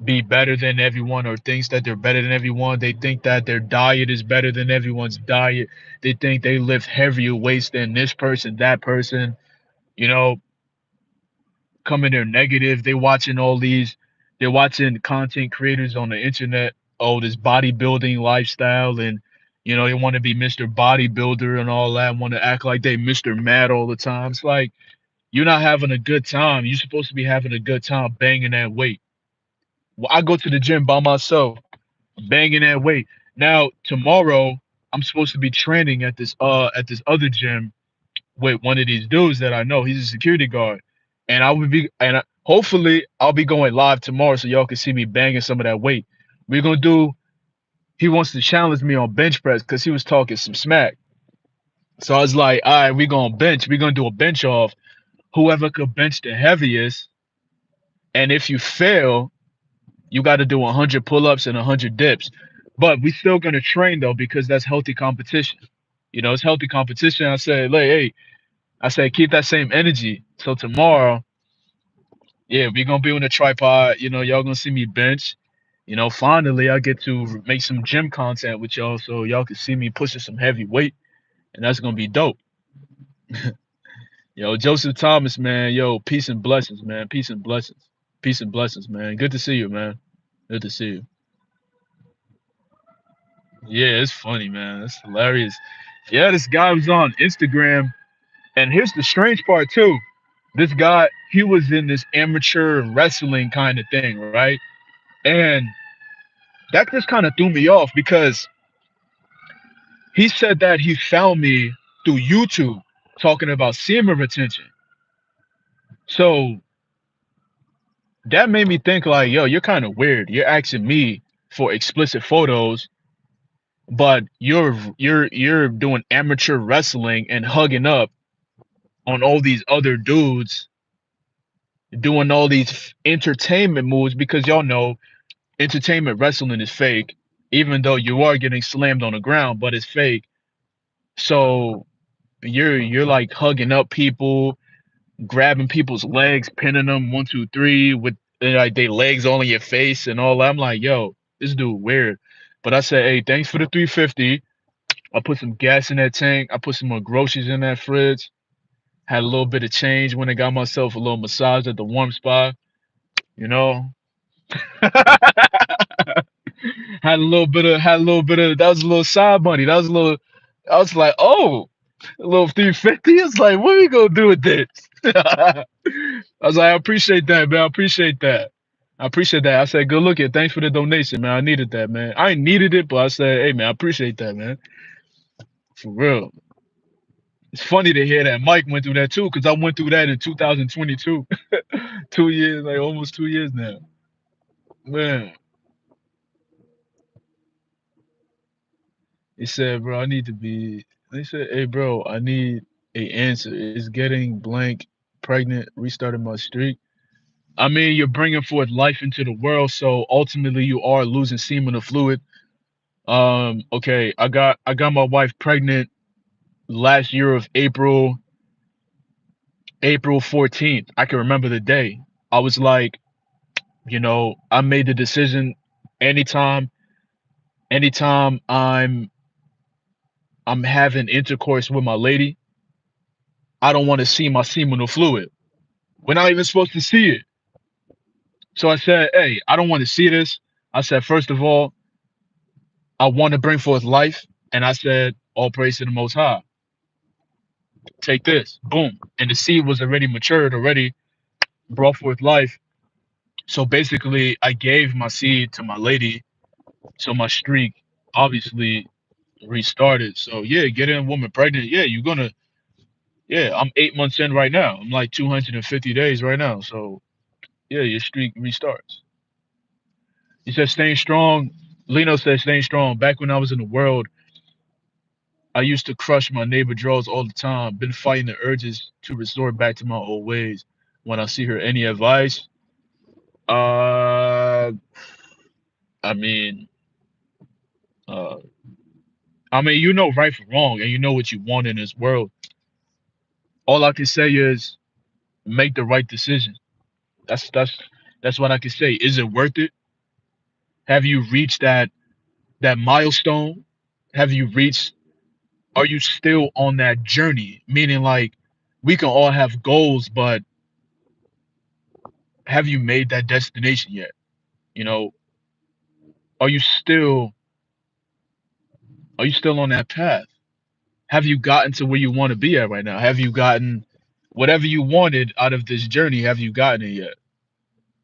be better than everyone, or thinks that they're better than everyone. They think that their diet is better than everyone's diet. They think they lift heavier weights than this person, that person. You know, coming there negative. They're watching content creators on the internet. Oh, this bodybuilding lifestyle, and they want to be Mr. Bodybuilder and all that. Want to act like they Mr. Mad all the time. It's like you're not having a good time. You're supposed to be having a good time banging that weight. Well, I go to the gym by myself, banging that weight. Now tomorrow, I'm supposed to be training at this other gym with one of these dudes that I know. He's a security guard, and hopefully I'll be going live tomorrow so y'all can see me banging some of that weight. We're gonna do. He wants to challenge me on bench press because he was talking some smack. So I was like, all right, we're gonna bench. We're gonna do a bench off. Whoever could bench the heaviest, and if you fail, you got to do 100 pull-ups and 100 dips. But we still gonna train though, because that's healthy competition. It's healthy competition. I said, like, hey, I said, keep that same energy. So tomorrow, yeah, we're gonna be on the tripod. Y'all gonna see me bench. Finally, I get to make some gym content with y'all, so y'all can see me pushing some heavy weight, and that's gonna be dope. Yo, Joseph Thomas, man. Yo, peace and blessings, man. Peace and blessings. Peace and blessings, man. Good to see you, man. Good to see you. Yeah, it's funny, man. It's hilarious. Yeah, this guy was on Instagram, and here's the strange part too. This guy, he was in this amateur wrestling kind of thing, right? And that just kind of threw me off because he said that he found me through YouTube talking about semen retention. So that made me think like, yo, you're kind of weird. You're asking me for explicit photos, but you're doing amateur wrestling and hugging up on all these other dudes doing all these entertainment moves because y'all know entertainment wrestling is fake, even though you are getting slammed on the ground, but it's fake. So you're like hugging up people, grabbing people's legs, pinning them 1, 2, 3 with like their legs all in your face and all that. I'm like, yo, this dude weird. But I said, hey, thanks for the 350. I put some gas in that tank. I put some more groceries in that fridge. Had a little bit of change when I got myself a little massage at the warm spot. You know, had a little bit of that was a little side money. That was a little. I was like, oh, a little 350. It's like, what are we gonna do with this? I was like, I appreciate that, man. I appreciate that. I appreciate that. I said, good looking. Thanks for the donation, man. I needed that, man. I ain't needed it, but I said, hey, man, I appreciate that, man. For real. It's funny to hear that Mike went through that too, because I went through that in 2022. 2 years, like almost 2 years now. Man, he said, bro, I need to be. They said, hey, bro, I need a answer. Is getting blank pregnant restarting my streak? I mean, you're bringing forth life into the world, so ultimately you are losing semen or fluid. Okay, I got my wife pregnant last year of April 14th. I can remember the day. I was like, I made the decision anytime anytime I'm having intercourse with my lady, I don't want to see my seminal fluid. We're not even supposed to see it. So I said, hey, I don't want to see this. I said, first of all, I want to bring forth life. And I said, all praise to the most high. Take this. Boom. And the seed was already matured, already brought forth life. So basically I gave my seed to my lady. So my streak obviously restarted. So yeah, getting a woman pregnant, yeah, you're gonna yeah, I'm 8 months in right now. I'm like 250 days right now. So yeah, your streak restarts. He said staying strong. Lino said staying strong. Back when I was in the world, I used to crush my neighbor draws all the time. Been fighting the urges to resort back to my old ways. When I see her, any advice? Uh, I mean, uh, you know right from wrong, and you know what you want in this world. All I can say is make the right decision. That's what I can say. Is it worth it? Have you reached that milestone? Have you reached? Are you still on that journey? Meaning, like, we can all have goals, but have you made that destination yet? You know, are you still are you still on that path? Have you gotten to where you want to be at right now? Have you gotten whatever you wanted out of this journey? Have you gotten it yet?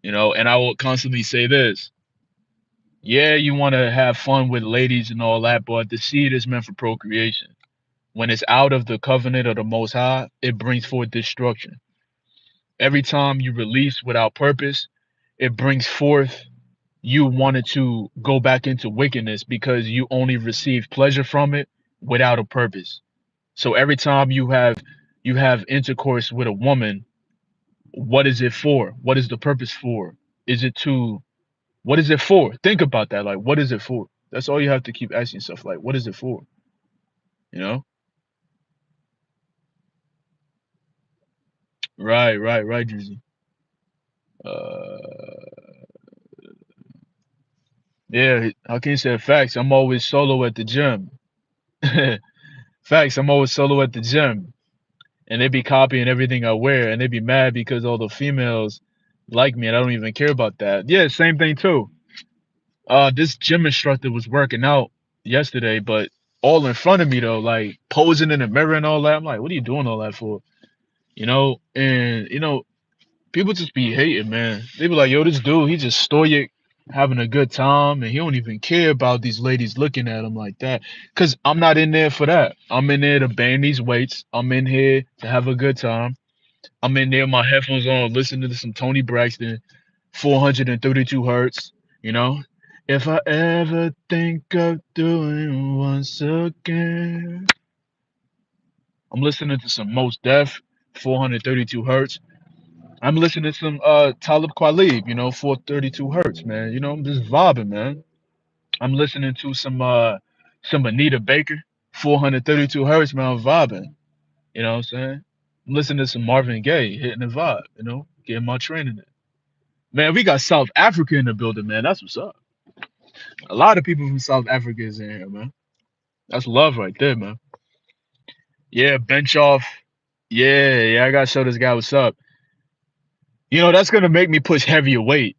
And I will constantly say this. Yeah, you want to have fun with ladies and all that, but the seed is meant for procreation. When it's out of the covenant of the Most High, it brings forth destruction. Every time you release without purpose, it brings forth you wanted to go back into wickedness because you only receive pleasure from it without a purpose. So every time you have intercourse with a woman, what is it for? What is the purpose for? Is it to what is it for? Think about that. Like, what is it for? That's all you have to keep asking yourself. Like, what is it for? You know? Right, right, right, Drizzy. Uh, yeah, how can you say facts? I'm always solo at the gym. Facts, I'm always solo at the gym. And they be copying everything I wear, and they be mad because all the females like me, and I don't even care about that. Yeah, same thing too. This gym instructor was working out yesterday, but all in front of me though, like posing in the mirror and all that. I'm like, what are you doing all that for? And people just be hating, man. They be like, yo, this dude, he just stoic, having a good time, and he don't even care about these ladies looking at him like that. Cause I'm not in there for that. I'm in there to bang these weights. I'm in here to have a good time. I'm in there, my headphones on, listening to some Tony Braxton, 432 hertz. You know, if I ever think of doing once again, I'm listening to some Most Def, 432 hertz. I'm listening to some Talib Kweli, 432 hertz, man. I'm just vibing, man. I'm listening to some Anita Baker, 432 hertz, man. I'm vibing. You know what I'm saying? I'm listening to some Marvin Gaye, hitting the vibe, getting my training in. Man, we got South Africa in the building, man. That's what's up. A lot of people from South Africa is in here, man. That's love right there, man. Yeah, bench off. Yeah, yeah, I gotta show this guy what's up. That's gonna make me push heavier weight.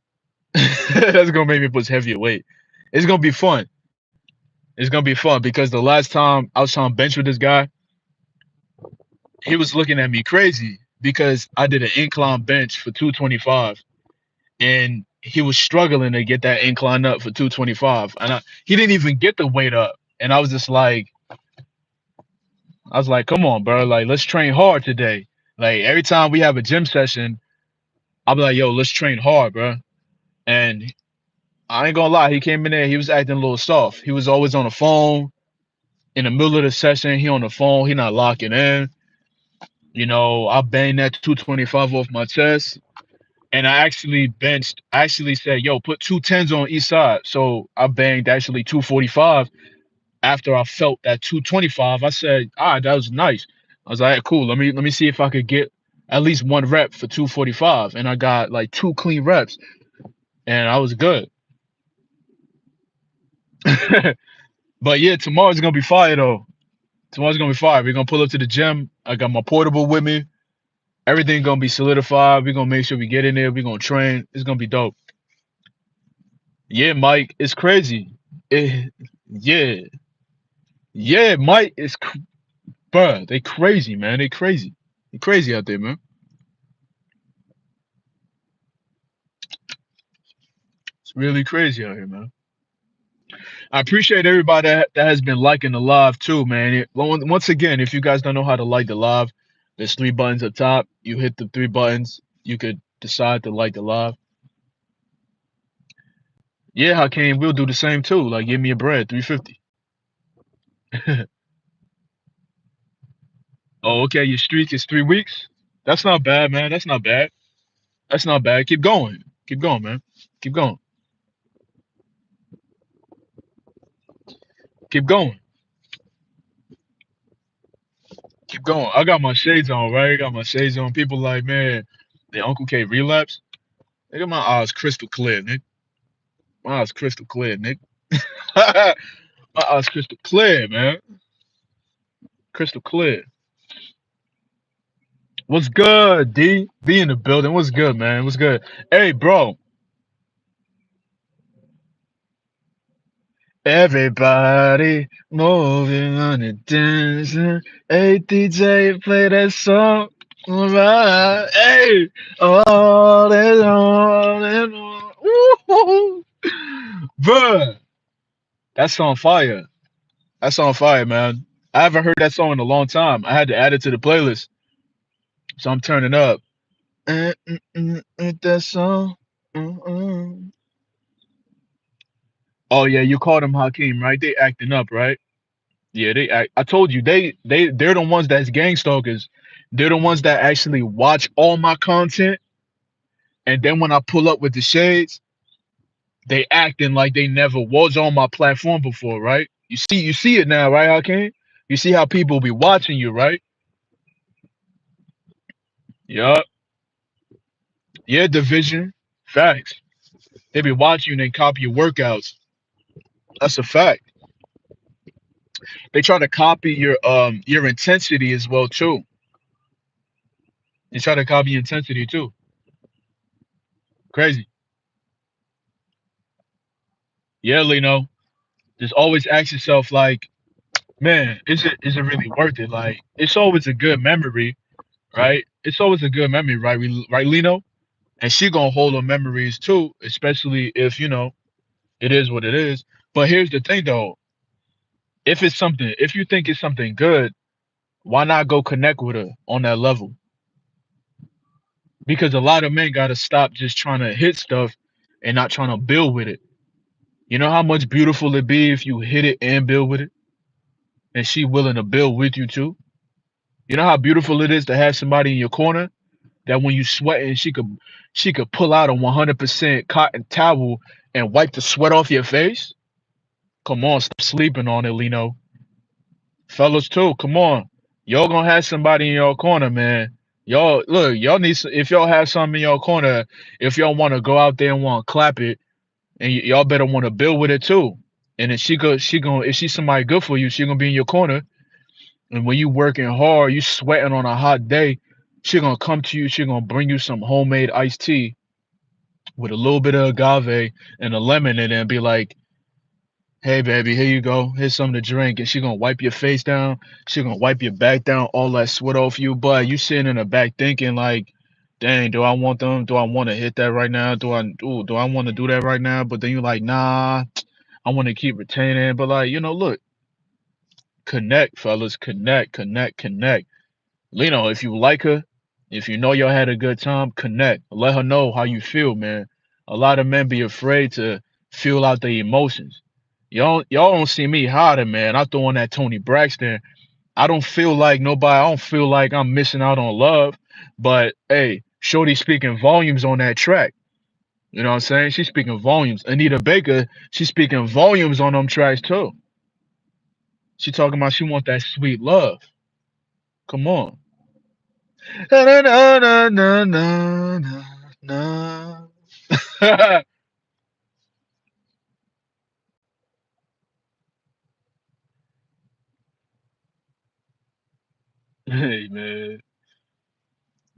That's gonna make me push heavier weight. It's gonna be fun. It's gonna be fun because the last time I was trying to bench with this guy, he was looking at me crazy because I did an incline bench for 225, and he was struggling to get that incline up for 225, and he didn't even get the weight up, and I was like, come on, bro, like let's train hard today. Like every time we have a gym session, I'll be like, yo, let's train hard, bro. And I ain't gonna lie, he came in there, he was acting a little soft. He was always on the phone. In the middle of the session, he on the phone, he not locking in. I banged that 225 off my chest. And I actually said, yo, put two tens on each side. So I banged actually 245 after I felt that 225. I said, all right, that was nice. I was like, cool, let me see if I could get at least one rep for 245. And I got like two clean reps and I was good. But yeah, tomorrow's gonna be fire though. Tomorrow's gonna be fire. We're gonna pull up to the gym. I got my portable with me. Everything gonna be solidified. We're gonna make sure we get in there. We're gonna train. It's gonna be dope. Yeah, Mike, it's crazy. Yeah, yeah, Mike, bruh, they crazy, man. They crazy. They crazy out there, man. It's really crazy out here, man. I appreciate everybody that has been liking the live too, man. Once again, if you guys don't know how to like the live, there's three buttons up top. You hit the three buttons. You could decide to like the live. Yeah, Hakeem, we'll do the same too. Like, give me a bread, 350. Oh, okay. Your streak is 3 weeks. That's not bad, man. That's not bad. That's not bad. Keep going. Keep going, man. Keep going. Keep going. Keep going. I got my shades on, right? I got my shades on. People like, man, the UncleK relapse. Look at my eyes crystal clear, Nick. My eyes crystal clear, Nick. My eyes crystal clear, man. Crystal clear. What's good, D? D in the building. What's good, man? What's good? Hey, bro. Everybody moving on and dancing. Hey, DJ, play that song. Alright. Hey, all and on and on. Woo-hoo. Bruh, that's on fire. That's on fire, man. I haven't heard that song in a long time. I had to add it to the playlist, so I'm turning up. That song. Mm. Oh yeah, you called him Hakeem, right? They acting up, right? Yeah, they act. I told you they're the ones that's gang stalkers. They're the ones that actually watch all my content, and then when I pull up with the shades, they acting like they never was on my platform before, right? You see it now, right, Hakeem? You see how people be watching you, right? Yup. Yeah, division. Facts. They be watching you and copy your workouts. That's a fact. They try to copy your intensity as well too. They try to copy your intensity too. Crazy. Yeah, Lino. Just always ask yourself like, man, is it really worth it? Like, it's always a good memory, right? It's always a good memory, right? Right, Lino? And she gonna hold her memories too, especially if it is what it is. But here's the thing, though: if you think it's something good, why not go connect with her on that level? Because a lot of men gotta stop just trying to hit stuff and not trying to build with it. You know how much beautiful it be if you hit it and build with it, and she willing to build with you too. You know how beautiful it is to have somebody in your corner that when you sweating, she could pull out a 100% cotton towel and wipe the sweat off your face. Come on, stop sleeping on it, Lino. Fellas too, come on. Y'all gonna have somebody in your corner, man. Y'all look, y'all need if y'all have something in your corner, if y'all want to go out there and want to clap it, and y'all better want to build with it too. And if if she's somebody good for you, she gonna be in your corner. And when you working hard, you sweating on a hot day, she gonna come to you. She gonna bring you some homemade iced tea with a little bit of agave and a lemon in it, and be like, "Hey, baby, here you go. Here's something to drink." And she gonna wipe your face down. She gonna wipe your back down, all that sweat off you. But you sitting in the back thinking like, "Dang, do I want them? Do I want to hit that right now? Do I want to do that right now?" But then you're like, "Nah, I want to keep retaining." But like, look, connect, fellas, connect, connect, connect. If you like her, if you know y'all had a good time, connect. Let her know how you feel, man. A lot of men be afraid to feel out their emotions. Y'all don't see me hiding, man. I throw on that Tony Braxton. I don't feel like nobody. I don't feel like I'm missing out on love. But hey, Shorty speaking volumes on that track. You know what I'm saying? She's speaking volumes. Anita Baker, she's speaking volumes on them tracks too. She talking about she want that sweet love. Come on. Na, na, na, na, na, na, na. Hey man.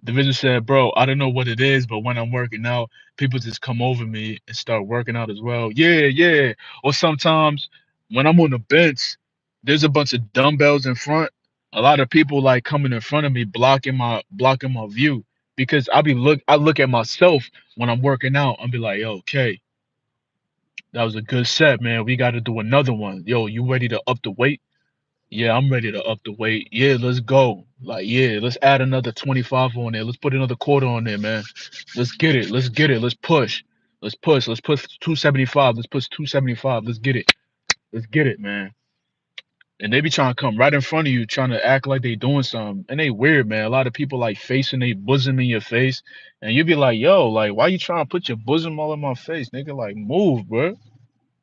Division said, "Bro, I don't know what it is, but when I'm working out, people just come over me and start working out as well." Yeah, yeah. Or sometimes when I'm on the bench, there's a bunch of dumbbells in front. A lot of people like coming in front of me, blocking my view. Because I look at myself when I'm working out. I'll be like, "Yo, okay, that was a good set, man. We got to do another one. Yo, you ready to up the weight?" Yeah, I'm ready to up the weight. Yeah, let's go. Like, yeah, let's add another 25 on there. Let's put another quarter on there, man. Let's get it. Let's get it. Let's push. Let's push. Let's push 275. Let's push 275. Let's get it. Let's get it, man. And they be trying to come right in front of you, trying to act like they doing something. And they weird, man. A lot of people like facing their bosom in your face. And you be like, yo, like, why you trying to put your bosom all in my face? Nigga, like, move, bro.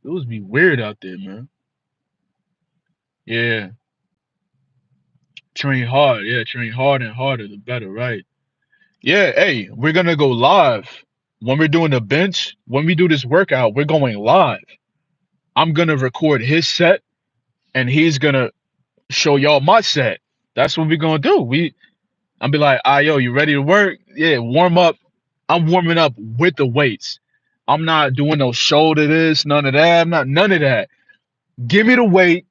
It was be weird out there, man. Yeah. Train hard. Yeah, train hard and harder, the better, right? Yeah, hey, we're gonna go live. When we're doing the bench, when we do this workout, we're going live. I'm gonna record his set and he's gonna show y'all my set. That's what we're gonna do. I'll be like, yo, you ready to work? Yeah, warm up. I'm warming up with the weights. I'm not doing no shoulder this, none of that. I'm not none of that. Give me the weight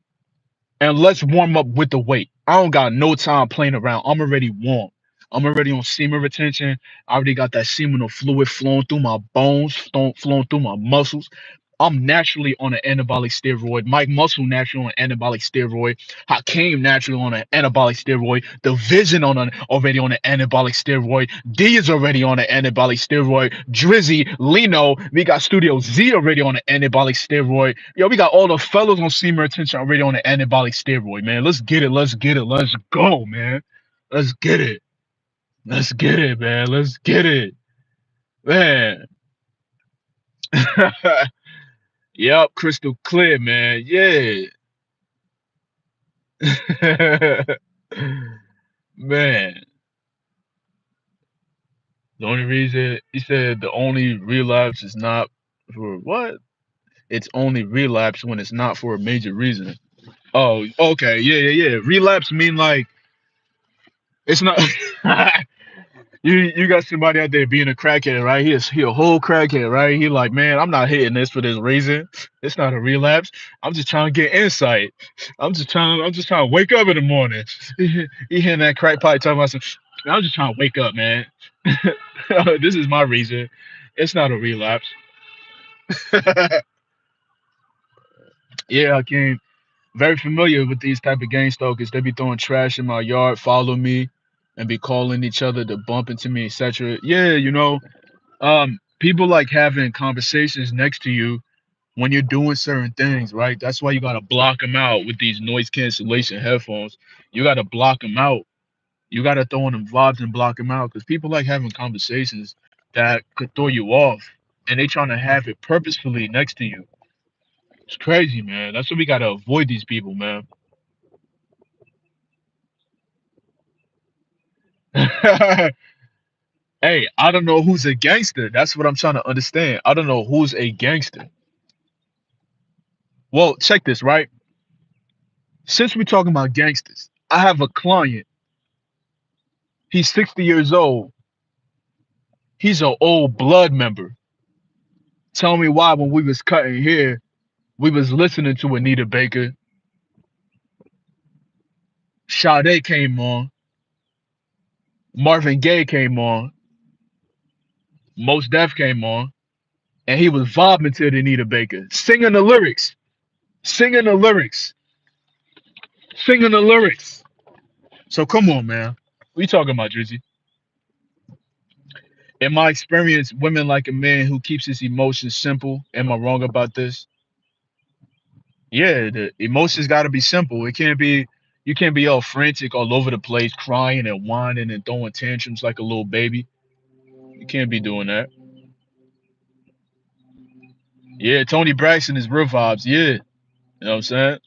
and let's warm up with the weight. I don't got no time playing around. I'm already warm. I'm already on semen retention. I already got that seminal fluid flowing through my bones, flowing through my muscles. I'm naturally on an anabolic steroid. Mike Muscle naturally on an anabolic steroid. Hakeem naturally on an anabolic steroid. The Vision already on an anabolic steroid. D is already on an anabolic steroid. Drizzy, Lino, we got Studio Z already on an anabolic steroid. Yo, we got all the fellows on semen retention already on an anabolic steroid, man. Let's get it. Let's get it. Let's go, man. Let's get it. Let's get it, man. Let's get it, man. Yep, crystal clear, man. Yeah. Man, the only reason he said the only relapse is not for what? It's only relapse when it's not for a major reason. Oh, okay, yeah, yeah, yeah. Relapse mean like it's not. You got somebody out there being a crackhead, right? He a whole crackhead, right? He like, man, I'm not hitting this for this reason. It's not a relapse. I'm just trying to get insight. I'm just trying to wake up in the morning. He hitting that crack pipe talking about some. I was just trying to wake up, man. This is my reason. It's not a relapse. Yeah, I came very familiar with these type of gang stalkers. They be throwing trash in my yard, follow me, and be calling each other to bump into me, etc. Yeah, people like having conversations next to you when you're doing certain things, right? That's why you gotta block them out with these noise cancellation headphones. You gotta block them out. You gotta throw in them vibes and block them out because people like having conversations that could throw you off, and they trying to have it purposefully next to you. It's crazy, man. That's why we gotta avoid these people, man. Hey, I don't know who's a gangster. That's what I'm trying to understand. I don't know who's a gangster. Well, check this, right? Since we're talking about gangsters, I have a client. He's 60 years old. He's an old blood member. Tell me why when we was cutting hair, we was listening to Anita Baker. Sade came on. Marvin Gaye came on. Most Def came on. And he was vibing to the Anita Baker, singing the lyrics, singing the lyrics, singing the lyrics. So come on, man. What you talking about, Drizzy? In my experience, women like a man who keeps his emotions simple. Am I wrong about this? Yeah, the emotions got to be simple. It can't be you can't be all frantic all over the place, crying and whining and throwing tantrums like a little baby. You can't be doing that. Yeah, Tony Braxton is real vibes. Yeah, you know what I'm saying?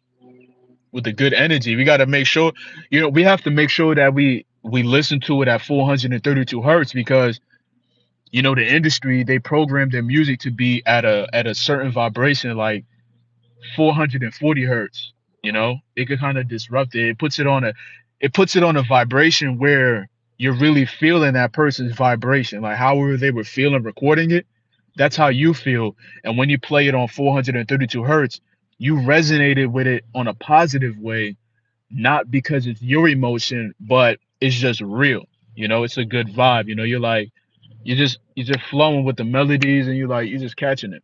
With the good energy, we got to make sure, we have to make sure that we listen to it at 432 hertz because the industry they program their music to be at a certain vibration like 440 hertz. It could kind of disrupt it. It puts it on a vibration where you're really feeling that person's vibration, like however they were feeling recording it. That's how you feel. And when you play it on 432 hertz, you resonated with it on a positive way, not because it's your emotion, but it's just real. It's a good vibe. You're like you're just flowing with the melodies, and you're just catching it.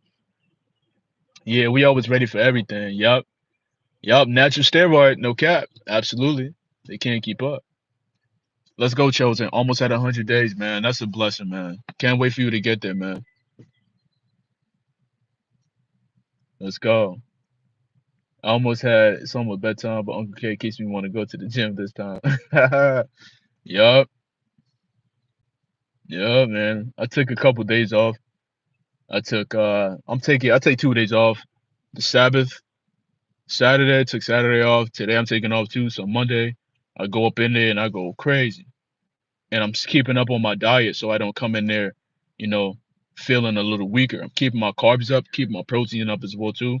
Yeah, we always ready for everything. Yup. Yup, natural steroid, no cap. Absolutely. They can't keep up. Let's go, Chosen. Almost at 100 days, man. That's a blessing, man. Can't wait for you to get there, man. Let's go. I almost had it's almost bedtime, but Uncle K keeps me want to go to the gym this time. Yup. Yeah, man. I took a couple days off. I take 2 days off. The Sabbath, Saturday, took Saturday off. Today I'm taking off too. So Monday, I go up in there and I go crazy. And I'm keeping up on my diet so I don't come in there, you know, feeling a little weaker. I'm keeping my carbs up, keeping my protein up as well too.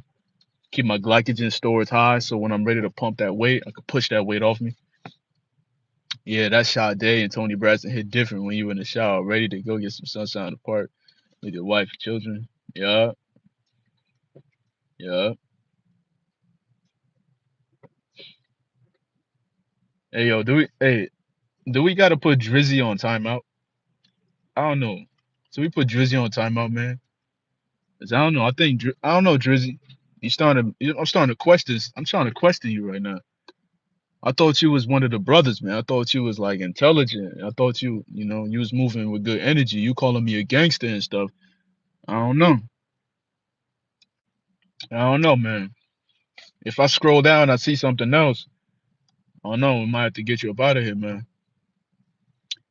Keep my glycogen stores high so when I'm ready to pump that weight, I can push that weight off me. Yeah, that shot day and Tony Braxton hit different when you in the shower, ready to go get some sunshine in the park with your wife and children. Yeah, yeah. Hey, do we gotta put Drizzy on timeout? I don't know. So we put Drizzy on timeout, man. 'Cause I don't know. I don't know, Drizzy. I'm starting to question. I'm trying to question you right now. I thought you was one of the brothers, man. I thought you was like intelligent. I thought you was moving with good energy. You calling me a gangster and stuff. I don't know. I don't know, man. If I scroll down, I see something else. I don't know. We might have to get you up out of here, man.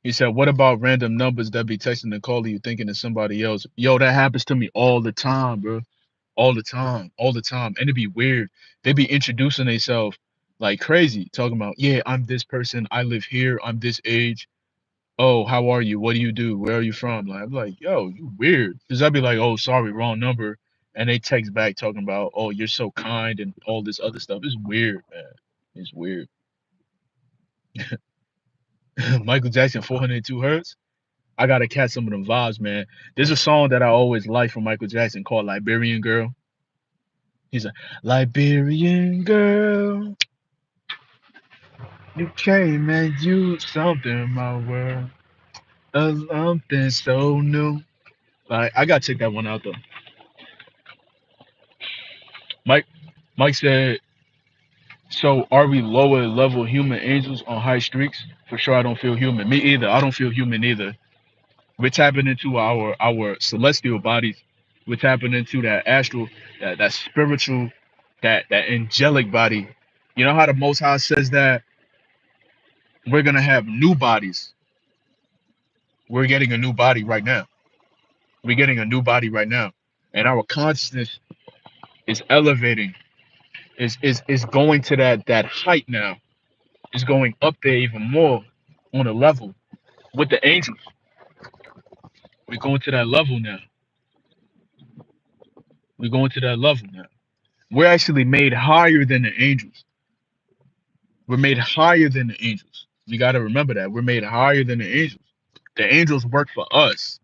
He said, "What about random numbers that be texting and calling you thinking it's somebody else?" Yo, that happens to me all the time, bro. All the time, all the time, and it'd be weird. They be introducing themselves like crazy, talking about, "Yeah, I'm this person. I live here. I'm this age. Oh, how are you? What do you do? Where are you from?" Like, I'm like, "Yo, you weird." Because I'd be like, "Oh, sorry, wrong number," and they text back talking about, "Oh, you're so kind," and all this other stuff. It's weird, man. It's weird. Michael Jackson, 402 hertz. I gotta catch some of them vibes, man. There's a song that I always like from Michael Jackson called "Liberian Girl." He's a Liberian girl. You came and you something in my world. A something so new. Like I gotta check that one out though. Mike Mike said, so are we lower level human angels on high streaks? For sure I don't feel human. Me either. I don't feel human either. We're tapping into our celestial bodies. We're tapping into that astral, that spiritual, that angelic body. You know how the Most High says that we're gonna have new bodies. We're getting a new body right now. We're getting a new body right now, and our consciousness is elevating. Is going to that height now. It's going up there even more on a level with the angels. We're going to that level now. We're going to that level now. We're actually made higher than the angels. We're made higher than the angels. You got to remember that. We're made higher than the angels. The angels work for us.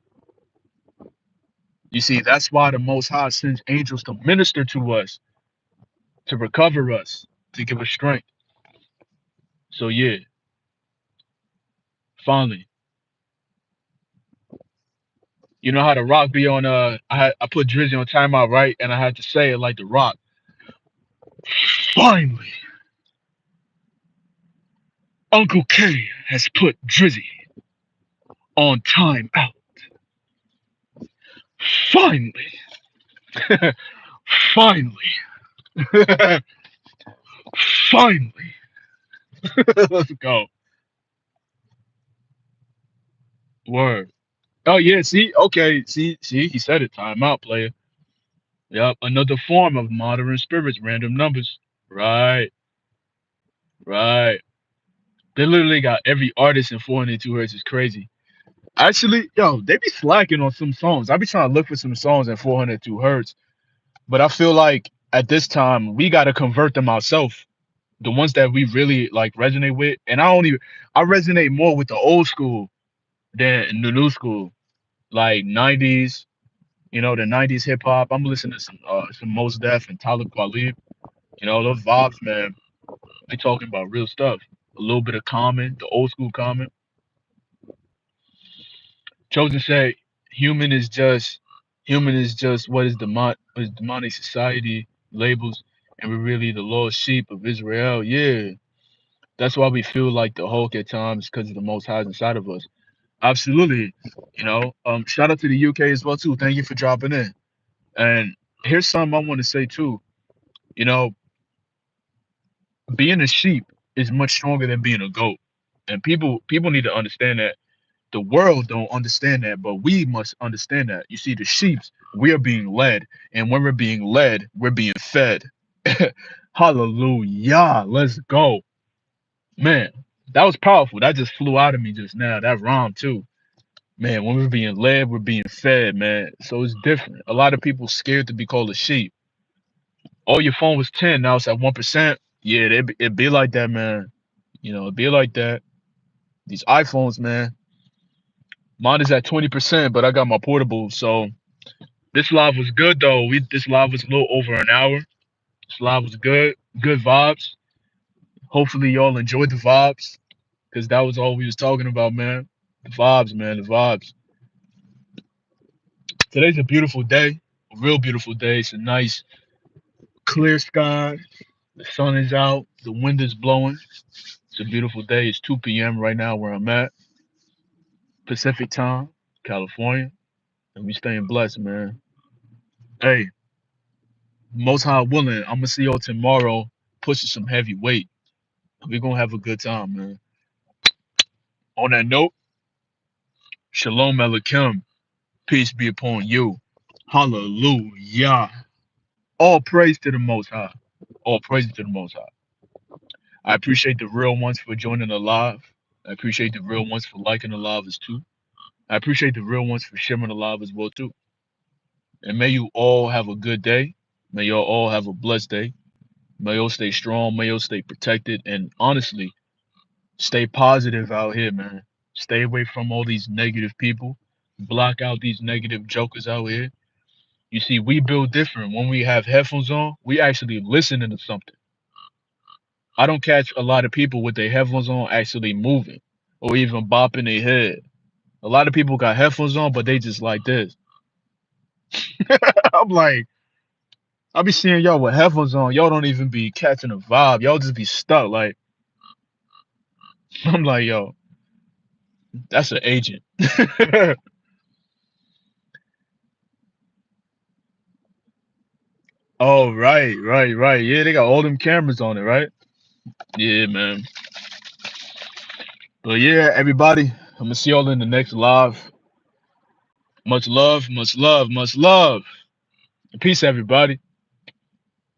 You see, that's why the Most High sends angels to minister to us, to recover us, to give us strength. So yeah, finally, you know how the Rock be on? I put Drizzy on timeout, right? And I had to say it like the Rock. Finally, Uncle K has put Drizzy on timeout. Finally, finally, finally. Let's go. Word. Oh yeah, see, okay, see, he said it. Time out, player. Yep, another form of modern spirits, random numbers. Right, right. They literally got every artist in 402 hertz. It's crazy. Actually, yo, they be slacking on some songs. I be trying to look for some songs in 402 hertz, but I feel like at this time we gotta convert them ourselves. The ones that we really like resonate with, and I resonate more with the old school than the new school, like 90s. You know, the 90s hip hop. I'm listening to some Mos Def and Talib Kweli. You know, those vibes, man. They talking about real stuff. A little bit of Common, the old school Common. Chosen said, human is just what is demonic society labels, and we're really the lost sheep of Israel. Yeah, that's why we feel like the Hulk at times because of the Most High inside of us. Absolutely. You know, shout out to the UK as well too. Thank you for dropping in. And here's something I want to say too. You know, being a sheep is much stronger than being a goat. And people need to understand that. The world don't understand that, but we must understand that. You see, the sheeps, we are being led, and when we're being led, we're being fed. Hallelujah. Let's go. Man, that was powerful. That just flew out of me just now. That rhyme too. Man, when we're being led, we're being fed, man. So it's different. A lot of people scared to be called a sheep. Oh, your phone was 10, now it's at 1%. Yeah, it be like that, man. You know, it be like that. These iPhones, man. Mine is at 20%, but I got my portable. So this live was good though. This live was a little over an hour. This live was good. Good vibes. Hopefully y'all enjoyed the vibes. Cause that was all we was talking about, man. The vibes, man. The vibes. Today's a beautiful day. A real beautiful day. It's a nice clear sky. The sun is out. The wind is blowing. It's a beautiful day. It's 2 p.m. right now where I'm at. Pacific time, California. And we staying blessed, man. Hey, most high willing, I'm gonna see y'all tomorrow pushing some heavy weight. We're gonna have a good time, man. On that note, Shalom Aleichem. Peace be upon you. Hallelujah. All praise to the Most High. All praise to the Most High. I appreciate the real ones for joining the live. I appreciate the real ones for liking the live as too. I appreciate the real ones for sharing the live as well too. And may you all have a good day. May y'all all have a blessed day. May y'all stay strong. May y'all stay protected. And honestly, stay positive out here, man. Stay away from all these negative people. Block out these negative jokers out here. You see, we build different. When we have headphones on, we actually listening to something. I don't catch a lot of people with their headphones on actually moving or even bopping their head. A lot of people got headphones on, but they just like this. I'm like, I be seeing y'all with headphones on. Y'all don't even be catching a vibe. Y'all just be stuck. Like, I'm like, yo, that's an agent. Oh, right, right, right. Yeah, they got all them cameras on it, right? Yeah, man. But yeah, everybody, I'm gonna see y'all in the next live. Much love, much love, much love. Peace, everybody.